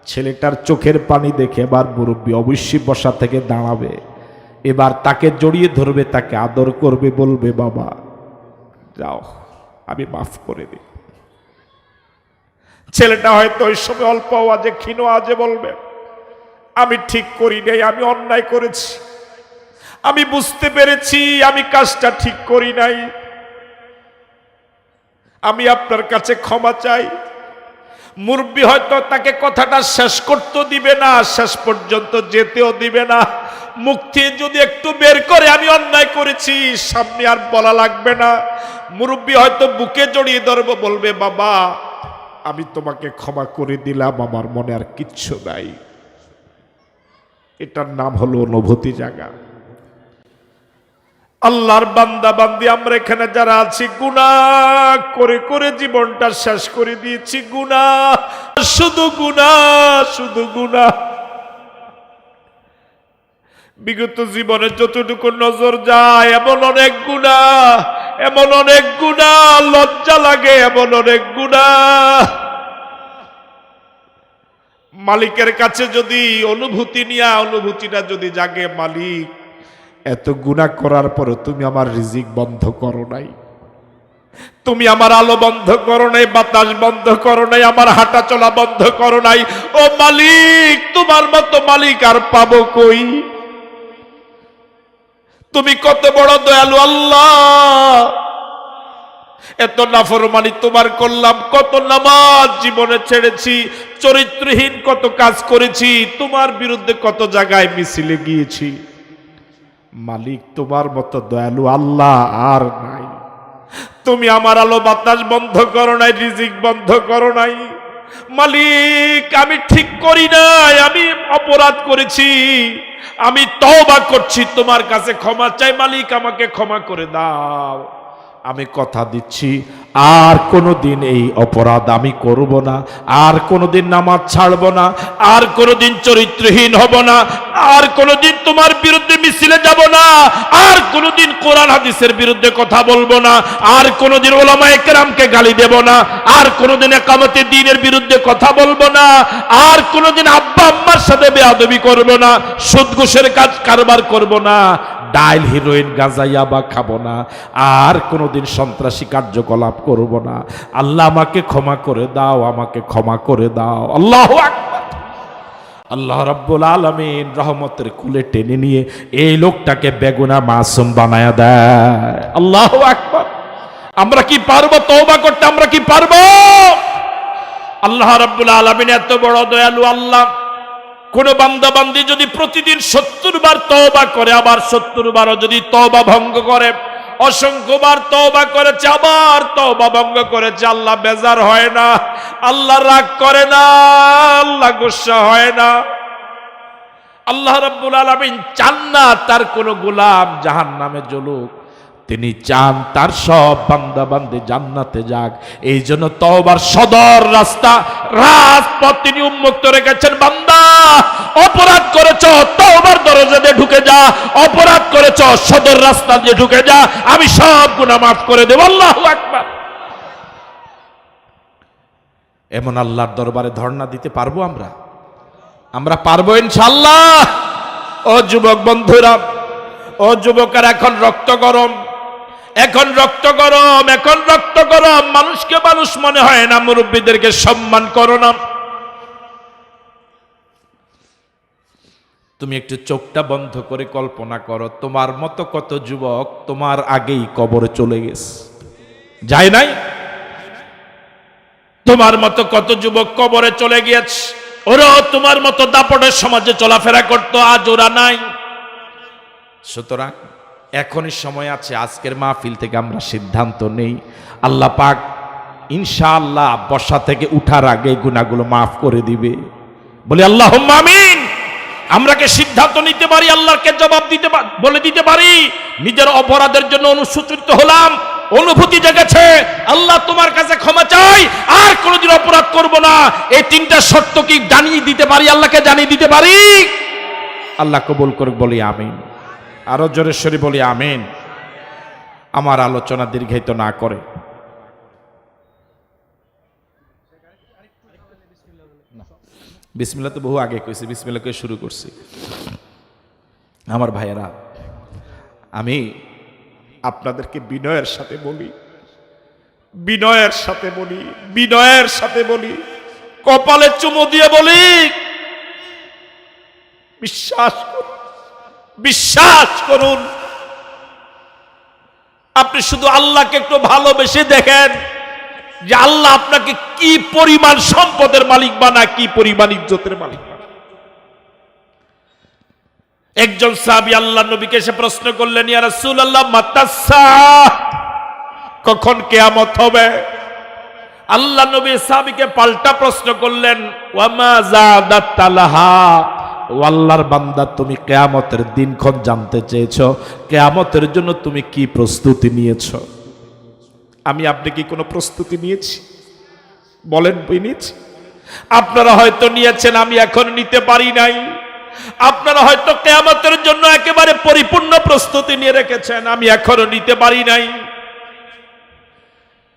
ছেলেটার চোখের পানি দেখে এবার মুরব্বী অবশ্যই বসা থেকে দাঁড়াবে। এবার তাকে জড়িয়ে ধরবে, তাকে আদর করবে, বলবে, বাবা যাও, আমি মাফ করে দিই। ছেলেটা হয়তো ওই সময় অল্প আওয়াজে, ক্ষীণ আওয়াজে বলবে, আমি ঠিক করি নাই, আমি অন্যায় করেছি, আমি বুঝতে পেরেছি আমি কাজটা ঠিক করি নাই, আমি আপনার কাছে ক্ষমা চাই। মুরব্বী হয়তো তাকে কথাটা শেষ করতে দিবে না, শেষ পর্যন্ত যেতেও দিবে না। মুখ থেকে যদি একটু বের করে আমি অন্যায় করেছি, সামনে আর বলা লাগবে না। মুরব্বী হয়তো বুকে জড়িয়ে ধরবো, বলবে, বাবা আমি তোমাকে ক্ষমা করে দিলাম, আমার মনে আর কিচ্ছু নাই। এটার নাম হলো অনুভূতি জাগা। আল্লাহর বান্দা বান্দি আমরা এখানে যারা আছি, গুনাহ করে করে জীবনটা শেষ করে দিয়েছি। গুনাহ, শুধু গুনাহ, শুধু গুনাহ। বিগত জীবনে যতটুকু নজর যায়, এমন অনেক গুনাহ, এমন অনেক গুনাহ, লজ্জা লাগে, এমন অনেক গুনাহ। মালিকের কাছে যদি অনুভূতি নিয়ে, অনুভূতিটা যদি জাগে, মালিক এত গুনাহ করার পরে তুমি আমার রিজিক বন্ধ করো নাই, তুমি আমার আলো বন্ধ করো নাই, বাতাস বন্ধ করো নাই, আমার হাঁটা চলা বন্ধ করো নাই। ও মালিক, তোমার মতো মালিক আর পাবো কই? তুমি কত বড় দয়ালু আল্লাহ। এত নাফরমানি তোমার করলাম, কত নামাজ জীবনে ছেড়েছি, চরিত্রহীন কত কাজ করেছি, তোমার বিরুদ্ধে কত জায়গায় মিছিলে গিয়েছি। মালিক তোমার মতো দয়ালু আল্লাহ আর নাই। তুমি আমার আলো বাতাস বন্ধ করো নাই, রিজিক বন্ধ করো নাই। মালিক আমি ঠিক করি নাই, আমি অপরাধ করেছি, আমি তওবা করছি, তোমার কাছে ক্ষমা চাই। মালিক আমাকে ক্ষমা করে দাও। আমি কথা দিচ্ছি আর কোনোদিন এই অপরাধ আমি করব না, আর কোনোদিন নামাজ ছাড়ব না, আর কোনোদিন চরিত্রহীন হব না, আর কোনোদিন তোমার বিরুদ্ধে মিছিলে যাব না, আর কোনোদিন কোরআন হাদিসের বিরুদ্ধে কথা বলবো না, আর কোনোদিন উলামায়ে কেরামকে গালি দেব না, আর কোনোদিন একামতে দ্বীনের বিরুদ্ধে কথা বলবো না, আর কোনোদিন আব্বা আম্মার সাথে বেয়াদবি করব না, সুদ ঘুষের কাজ কারবার করব না, ডাইল হিরোইন গাঁজা ইয়াবা খাবো না, আর কোনোদিন সন্ত্রাসী কার্যকলাপ করব না। আল্লাহ আমাকে ক্ষমা করে দাও, আমাকে ক্ষমা করে দাও। আল্লাহু আকবার। আল্লাহ রাব্বুল আলামিন রহমতের কুলে টেনে নিয়ে এই লোকটাকে বেগুনা মাসুম বানায়া দেয়। আল্লাহু আকবার। আমরা কি পারবো তওবা করতে? আমরা কি পারবো? আল্লাহ রাব্বুল আলামিন এত বড় দয়ালু আল্লাহ। কোন বান্দা বান্দি যদি প্রতিদিন 70 বার তওবা করে, আবার 70 বারও যদি তওবা ভঙ্গ করে, অসংখ্যবার তওবা করেছে, আবার তওবা ভঙ্গ করেছে। আল্লাহ বেজার হয় না, আল্লাহ রাগ করে না, আল্লাহ গুসা হয় না। আল্লাহ রাব্বুল আলামিন চান না তার কোন গোলাম জাহান্নামে জ্বলুক, তিনি চান তার সব বান্দা বান্দী জান্নাতে যাক। এই জন্য তওবার সদর রাস্তা, রাজপথ তিনি উন্মুক্ত রেখেছেন। বান্দা অপরাধ করেছো, তওবার দরজা দিয়ে ঢুকে যা। অপরাধ করেছো, সদর রাস্তা দিয়ে ঢুকে যা, আমি সব গুনাহ মাফ করে দেব। আল্লাহু আকবার। এমন আল্লাহর দরবারে ধর্ণা দিতে পারবো আমরা? আমরা পারবো ইনশাআল্লাহ। ও যুবক বন্ধুরা, ও যুবকেরা, এখন রক্ত গরম, এখন রক্ত গরম, এখন রক্ত গরম। মানুষকে মানুষ মনে হয় না, মুরব্বীদেরকে সম্মান করো না। তুমি একটু চোখটা বন্ধ করে কল্পনা করো, তোমার মতো কত যুবক তোমার আগেই কবরে চলে গেছে, যায় নাই? তোমার মতো কত যুবক কবরে চলে গিয়েছে, ওরা তোমার মতো দাপটের সমাজে চলাফেরা করতো, আজ ওরা নাই। সুতরাং এখনই সময় আছে, আজকের মাহফিল থেকে আমরা সিদ্ধান্ত নেই, আল্লাহ পাক ইনশাআল্লাহ বর্ষা থেকে উঠার আগে গুনাহগুলো মাফ করে দিবে। বলি আল্লাহুম্মা আমিন। আমরা কি সিদ্ধান্ত নিতে পারি, আল্লাহকে জবাব দিতে বলে দিতে পারি? নিজের অপরাধের জন্য অনুশোচিত হলাম, অনুভূতি জেগেছে, আল্লাহ তোমার কাছে ক্ষমা চাই, আর কোনোদিন অপরাধ করব না। এই তিনটা শর্ত কি জানিয়ে দিতে পারি? আল্লাহকে জানিয়ে দিতে পারি? আল্লাহ কবুল করুক, বলি আমিন। আরো জোরে সরে বলি আমিন। আমার আলোচনা দীর্ঘায়িত না করে বিসমিল্লাহ তো বহু আগে কইছি, বিসমিল্লাহ কে শুরু করছি। আমার ভাইয়েরা, আমি আপনাদেরকে বিনয়ের সাথে বলি, বিনয়ের সাথে বলি, বিনয়ের সাথে বলি, কপালে চুমু দিয়ে বলি, বিশ্বাস করুন, বিশ্বাস করুন, আপনি শুধু আল্লাহকে একটু ভালোবেসে দেখেন যে আল্লাহ আপনাকে কি পরিমাণ সম্পদের মালিক বানায়, কি পরিমাণ ইজ্জতের মালিক বানায়। একজন সাহাবী আল্লাহ নবীকে এসে প্রশ্ন করলেন, ইয়া রাসূলুল্লাহ মাতাসসা, কখন কিয়ামত হবে? আল্লাহ নবী সাহাবীকে পাল্টা প্রশ্ন করলেন, ওয়া মা যাদাত লাহা, ও আল্লাহর বান্দা, তুমি কিয়ামতের দিনক্ষণ জানতে চেয়েছো, কিয়ামতের জন্য তুমি কি প্রস্তুতি নিয়েছো? আমি আপনি কি কোনো প্রস্তুতি নিয়েছি? বলেন, নিয়েছি? আপনারা হয়তো নিয়েছেন, আমি এখন নিতে পারি নাই। আপনারা হয়তো কিয়ামতের জন্য একেবারে পরিপূর্ণ প্রস্তুতি নিয়ে রেখেছেন, আমি এখনো নিতে পারি নাই।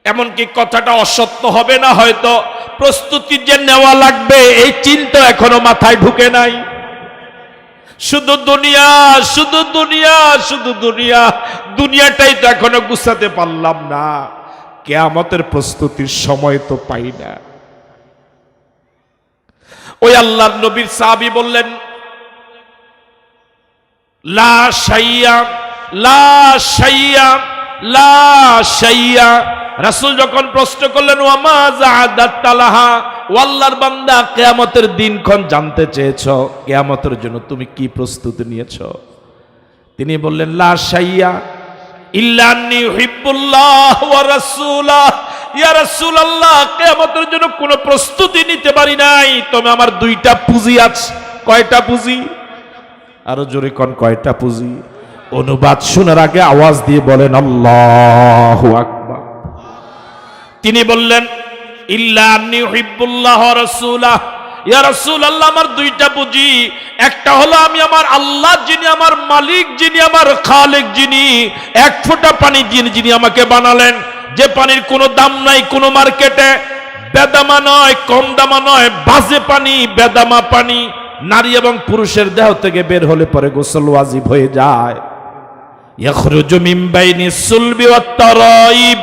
এমনকি কথাটা অসত্য হবে না, হয়তো প্রস্তুতি যে নেওয়া লাগবে এই চিন্তা এখনো মাথায় ঢুকে নাই। শুধু দুনিয়া, শুধু দুনিয়া, শুধু দুনিয়া, দুনিয়াটাই তো এখনো গুছাতে পারলাম না, কিয়ামতের প্রস্তুতির সময় তো পাই না। ওই আল্লাহর নবীর সাহাবী বললেন, লা শাইয়া, লা শাইয়া, লা শাইয়া। রাসূল যখন প্রশ্ন করলেন, ওয়া মা যাদাত লাহা, ও আল্লাহর বান্দা, কিয়ামতের দিনক্ষণ জানতে চেয়েছো, কিয়ামতের জন্য তুমি কি প্রস্তুতি নিয়েছো? তিনি বললেন, লা শাইয়া ইল্লা আন্নী উহিব্বুল্লাহ ওয়া রাসূলাহ। ইয়া রাসূলুল্লাহ, কিয়ামতের জন্য কোনো প্রস্তুতি নিতে পারি নাই, তবে আমার দুইটা পুঁজি আছে। কয়টা পুঁজি? আরো জোরে কোন, কয়টা পুঁজি? অনুবাদ শোনার আগে আওয়াজ দিয়ে বলেন আল্লাহু আকবার। তিনি বললেন, ইল্লা আন্নী উহিব্বুল্লাহ ওয়া রাসূলাহ। ইয়া রাসূলুল্লাহ, আমার দুইটা পুঁজি। একটা হলো আমি আমার আল্লাহ যিনি আমার মালিক, যিনি আমার খালিক, যিনি এক ফোঁটা পানি যিনি আমাকে বানালেন, যে পানির কোনো দাম নাই কোনো মার্কেটে, বেদামা নয়, কম দামা নয়, বাজে পানি, বেদামা পানি, নারী এবং পুরুষের দেহ থেকে বের হলে পরে গোসল ওয়াজিব হয়ে যায়। ইয়াখরুজু মিন বাইনিস সুলবি ওয়াত তারাইব,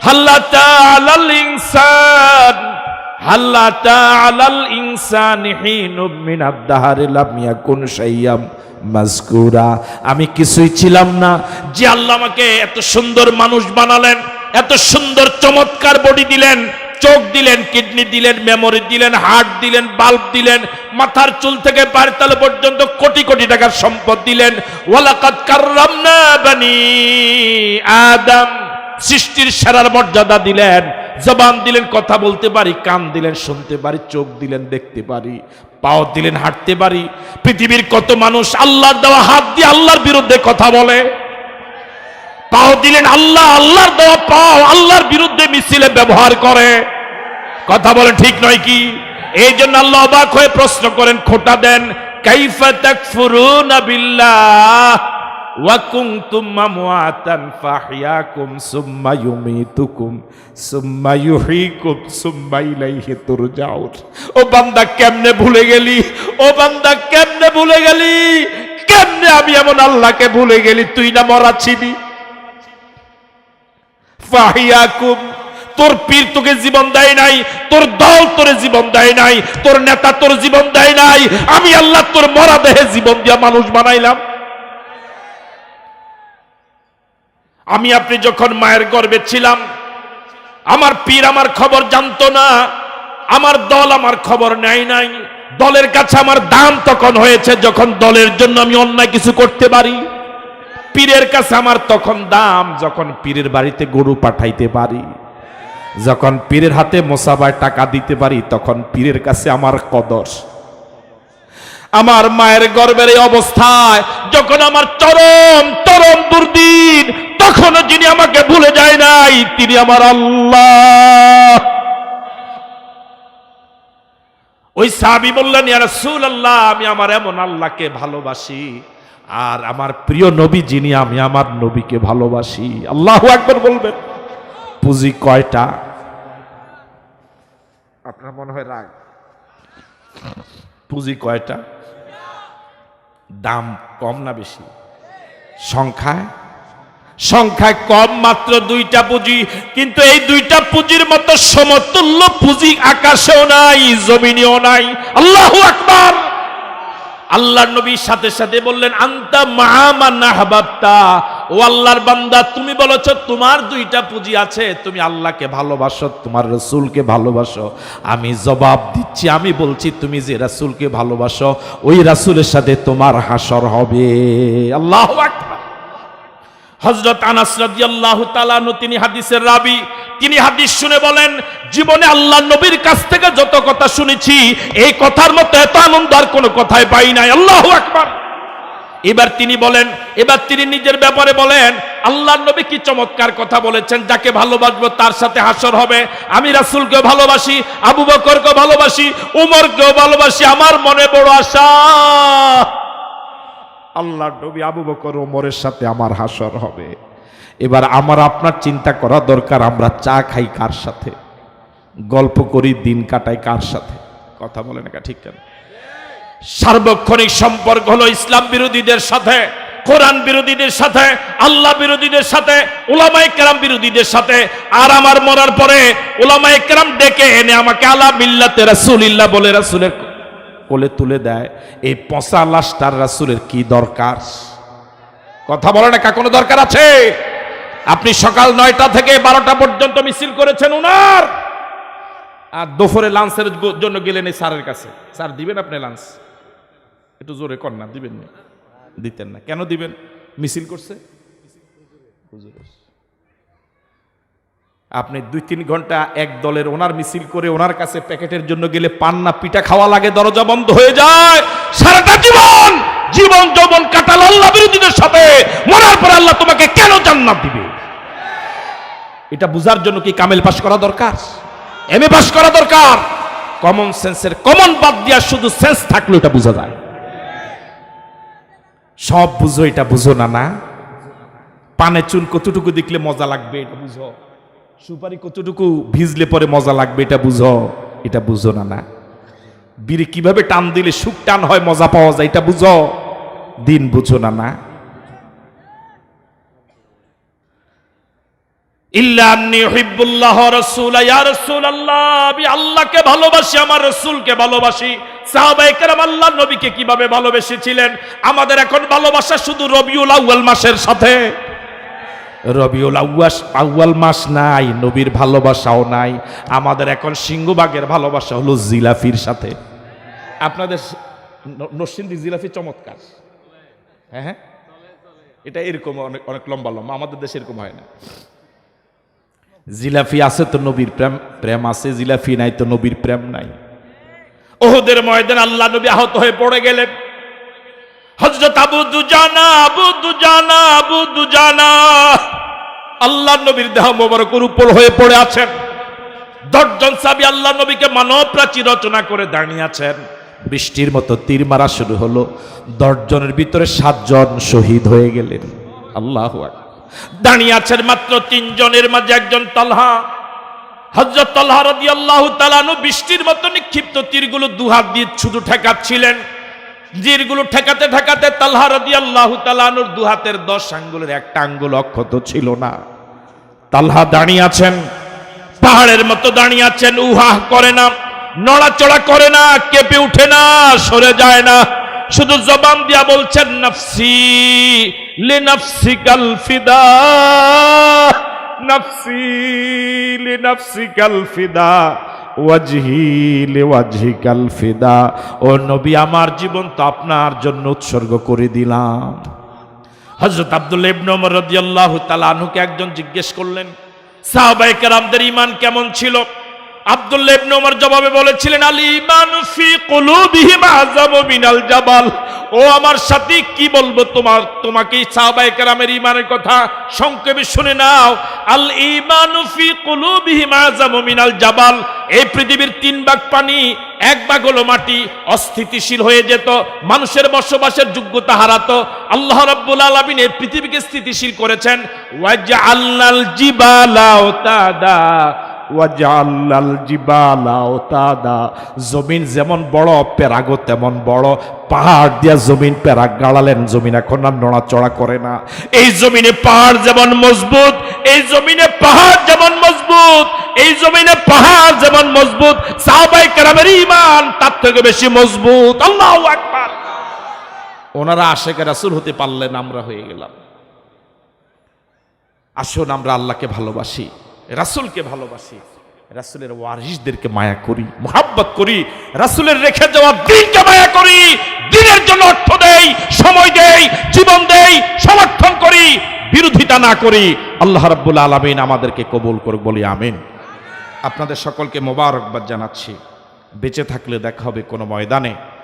হাল্লাতা আলাল ইনসান, হাল্লাতা আলাল ইনসানি হিনুম মিনাদ দাহরি লাম ইয়াকুন শাইয়াম মাযকুরা। আমি কিছুই ছিলাম না, যে আল্লাহ আমাকে এত সুন্দর মানুষ বানালেন, এত সুন্দর চমৎকার বডি দিলেন, চোখ দিলেন, কিডনি দিলেন, মেমোরি দিলেন, হার্ট দিলেন, বাল্ব দিলেন, মাথার চুল থেকে পায়ের তালু পর্যন্ত কোটি কোটি টাকার সম্পদ দিলেন। ওয়ালাকাদ কাররামনা বানি আদম, সৃষ্টির সেরার মর্যাদা দিলেন। জবান দিলেন, কথা বলতে পারি, কান দিলেন, শুনতে পারি, চোখ দিলেন, দেখতে পারি, পাও দিলেন, হাঁটতে পারি। পৃথিবীর কত মানুষ আল্লাহর দেওয়া হাত দিয়ে আল্লাহর বিরুদ্ধে কথা বলে। পাও দিলেন আল্লাহ, আল্লাহর দেওয়া পাও আল্লাহর বিরুদ্ধে মিছিলে ব্যবহার করে। কথা বলেন ঠিক নয় কি? এই জন্য আল্লাহ অবাক হয়ে প্রশ্ন করেন, খোঁটা দেন, কাইফা তাকফুরুনা বিল্লাহ ওয়া কুনতুম আমওয়াতান ফাহইয়াকুম সুম্মা ইউমীতুকুম সুম্মা ইউহয়ীকুম সুম্মা ইলাইহি তুরজাউন। ও বান্দা কেমনে ভুলে গেলি? ও বান্দা কেমনে ভুলে গেলি? কেমনে আমি এমন আল্লাহকে ভুলে গেলি? তুই না মরা ছিলি। ফাহইয়াকুম, তোর পীর তোকে জীবন দেয় নাই, তোর দল তোরে জীবন দেয় নাই, তোর নেতা তোর জীবন দেয় নাই। আমি আল্লাহ তোর মরা দেহে জীবন দিয়া মানুষ বানাইলাম। আমি আপনি যখন মায়ের গর্ভে ছিলাম, আমার পীর আমার খবর জানতো না, আমার দল আমার খবর নেয় নাই। দলের কাছে আমার দাম তখন হয়েছে যখন দলের জন্য আমি অন্যায় কিছু করতে পারি। পীরের কাছে আমার তখন দাম যখন পীরের বাড়িতে গরু পাঠাইতে পারি, যখন পীরের হাতে মোসাবায় টাকা দিতে পারি, তখন পীরের কাছে আমার কদর। আমার মায়ের গর্ভের এই অবস্থায় যখন আমার চরম চরম দুর্দিন, তখনও যিনি আমাকে ভুলে যায় নাই তিনি আমার আল্লাহ। ওই সাহাবী বললেন, ইয়া রাসূলুল্লাহ, আমি আমার এমন আল্লাহকে ভালোবাসি, আর আমার প্রিয় নবী যিনি, আমি আমার নবীকে ভালোবাসি। আল্লাহু আকবার বলবেন। পুঁজি কয়টা? আপনার মনে হয় রাগ। পুঁজি কয়টা? দাম কম না বেশি? সংখ্যায় কম, মাত্র দুইটা পুঁজি। কিন্তু এই দুইটা পুঁজির মতো সমতুল্য পুঁজি আকাশেও নাই, জমিনেও নাই। আল্লাহু আকবার। আল্লাহর নবীর সাথে সাথে বললেন, আনতা মা'a মান আহবাবতা। ও আল্লাহর বান্দা, তুমি বলেছো তোমার দুইটা পুঁজি আছে, তুমি আল্লাহকে ভালোবাসো, তোমার রাসূলকে ভালোবাসো। আমি জবাব দিচ্ছি, আমি বলছি তুমি যে রাসূলকে ভালোবাসো, ওই রাসূলের সাথে তোমার হাসর হবে। আল্লাহু আকবার। হযরত আনাস রাদিয়াল্লাহু তাআলা আনহু, তিনি হাদিসের রাবী, তিনি হাদিস শুনে বলেন, জীবনে আল্লাহর নবীর কাছ থেকে যত কথা শুনেছি, এই কথার মতো এত আনন্দ আর কোনো কথাই পাই নাই। আল্লাহু আকবার। এবার তিনি নিজের ব্যাপারে বলেন, আল্লাহর নবী কি চমৎকার কথা বলেছেন, যাকে ভালোবাসবো তার সাথে হাসর হবে। আমি রাসূলকে ভালোবাসি, আবু বকরকে ভালোবাসি, উমরকেও ভালোবাসি। আমার মনে বড় আশা, আল্লাহর নবী আবু বকর ওমরের সাথে আমার হাসর হবে। এবার আমার আপনার চিন্তা করা দরকার, আমরা চা খাই কার সাথে, গল্প করি, দিন কাটাই কার সাথে? কথা বলেন না ঠিক কেন? সার্বক্ষণিক সম্পর্ক হলো ইসলাম বিরোধীদের সাথে, কোরআন বিরোধীদের সাথে, আল্লাহ বিরোধীদের সাথে, উলামায়ে কেরাম বিরোধীদের সাথে। আর আমার মরার পরে উলামায়ে কেরাম ডেকে এনে আমাকে আলা মিল্লাতে রাসূলিল্লাহ বলে রাসূলের কোলে তুলে দেয়। এই পচা লাশটার রাসূলের কি দরকার? কথা বলে না, কোনো দরকার আছে? আপনি সকাল 9টা থেকে 12টা পর্যন্ত মিছিল করেছেন উনার, আর দুপুরে লাঞ্চের জন্য গেলেন এই স্যারের কাছে। স্যার দিবেন আপনি লাঞ্চ? একটু জোরে কর না, দিবেন না? দিতেন না কেন? দিবেন, মিছিল করছে। আপনি 2-3 ঘন্টা এক দলের ওনার মিছিল করে ওনার কাছে প্যাকেটের জন্য গেলে পান্না পিঠা খাওয়া লাগে, দরজা বন্ধ হয়ে যায়। সারাটা জীবন যৌবন কাটাল আল্লাহ বিরোধীদের সাথে, মরার পর আল্লাহ তোমাকে কেন জান্নাত দিবে? এটা বুঝার জন্য কি কামেল পাস করা দরকার? এমএ পাস করা দরকার? কমন সেন্সের কমন বাদ দিয়া শুধু সেন্স থাকলো এটা বোঝা যায়। সব বুঝো, এটা বুঝো না? না, পানে চুন কতটুকু দেখলে মজা লাগবে এটা বুঝো, সুপারি কতটুকু ভিজলে পরে মজা লাগবে এটা বুঝো, এটা বুঝো না? না, বিড়ি কিভাবে টান দিলে সুখ টান হয়, মজা পাওয়া যায়, এটা বুঝো, দিন বুঝো না? না, ইল্লা আন্নী উহিব্বুল্লাহ ওয়া রাসূলা। ইয়া রাসূলুল্লাহ, আমি আল্লাহকে ভালোবাসি, আমার রাসূলকে ভালোবাসি। সাহাবায়ে কেরাম আল্লাহর নবীকে কিভাবে ভালোবেসেছিলেন? আমাদের এখন ভালোবাসা শুধু রবিউল আউয়াল মাসের সাথে। রবিউল আউয়াল মাস নাই, নবীর ভালোবাসাও নাই। আমাদের এখন সিংহবাগের ভালোবাসা হলো জিলাফির সাথে। আপনাদের নরসিংদী জিলাফি চমৎকার, হ্যাঁ হ্যাঁ, এটা এরকম অনেক অনেক লম্বা লম্বা, আমাদের দেশে এরকম হয় না। জিলাফি আছে তো নবীর প্রেম আছে, জিলাফি নাই তো নবীর প্রেম নাই। ওহুদের ময়দানে আল্লাহ নবী আহত হয়ে পড়ে গেলেন। হযরত আবু দুজানা আল্লাহ নবীর দেহ মোবারকের উপর হয়ে পড়ে আছেন। 10 জন সাহাবী আল্লাহ নবীকে মানব প্রাচীর রচনা করে দাঁড়িয়ে আছেন। বৃষ্টির মতো তীর মারা শুরু হলো। 10 জনের ভিতরে 7 জন শহীদ হয়ে গেলেন। আল্লাহু আকবার। দাঁড়িয়ে আছেন মাত্র 3 জনের মাঝে একজন তালহা। হযরত তালহা রাদিয়াল্লাহু তাআলা আনহু বৃষ্টির মতো নিক্ষিপ্ত তীরগুলো দুহাত দিয়ে শুধু ঠেকাচ্ছিলেন। তীরগুলো ঠেকাতে ঠেকাতে তালহা রাদিয়াল্লাহু তাআলা আনহুর দুহাতের 10 আঙ্গুলের একটা আঙ্গুল অক্ষত ছিল না। তালহা দাঁড়িয়ে আছেন, পাহাড়ের মতো দাঁড়িয়ে আছেন, উহা করে না, নড়াচড়া করে না, কেঁপে উঠে না, সরে যায় না, শুধু জবান দিয়া বলছেন নাফসি লিনাফসিকাল ফিদা, নাফসি লিনাফসিকাল ফিদা, ওয়াজহি লিওয়াজহিকাল ফিদা। ও নবী, আমার জীবন তো আপনার জন্য উৎসর্গ করে দিলাম। হযরত আব্দুল্লাহ ইবনে ওমর রাদিয়াল্লাহু তাআলা আনহুকে একজন জিজ্ঞেস করলেন, সাহাবায়ে কেরামদের ঈমান কেমন ছিল? আব্দুল্লাহ ইবনে ওমর জবাবে বলেছিলেন, আল ঈমানু ফি কুলুবিহিম আযামু মিনাল জাবাল। ও আমার সাথী, কি বলবো তোমাকে সাহাবায়ে কেরামের ঈমানের কথা সংক্ষেপে শুনে নাও। আল ঈমানু ফি কুলুবিহিম আযামু মিনাল জাবাল। এই পৃথিবীর 3 ভাগ পানি, 1 ভাগ হলো মাটি, অস্থিতিশীল হয়ে যেত, মানুষের বসবাসের যোগ্যতা হারাতো। আল্লাহ রাব্বুল আলামিন এই পৃথিবীকে স্থিতিশীল করেছেন। ওয়াজআলনাল জিবালা আওতাদা, ওয়াজআলনাল জিবালা আওতাদা। জমিন যেমন বড়, পেরাগও তেমন বড়। পাহাড় দিয়া জমিন পেরাগ গাড়ালেন, জমিন এখন আর নড়াচড়া করে না। এই জমিনে পাহাড় যেমন মজবুত, এই জমিনে পাহাড় যেমন মজবুত, এই জমিনে পাহাড় যেমন মজবুত, সাহাবায়ে কেরামের ঈমান তার থেকে বেশি মজবুত। আল্লাহু আকবার। ওনারা আশিকে রাসূল হতে পারলেন, আমরা হয়ে গেলাম। আসুন আমরা আল্লাহকে ভালোবাসি, রাসূলকে ভালোবাসি, রাসূলের ওয়ারিসদেরকে মায়া করি, মুহাব্বত করি, রাসূলের রেখে যাওয়া দ্বীনকে মায়া করি, দ্বীনের জন্য অর্থ দেই, সময় দেই, জীবন দেই, সমর্থন করি, বিরোধিতা না করি। আল্লাহ রাব্বুল আলামিন আমাদেরকে কবুল করুক, বলি আমিন। আপনাদের সকলকে মোবারকবাদ জানাচ্ছি। বেঁচে থাকলে দেখা হবে কোনো ময়দানে।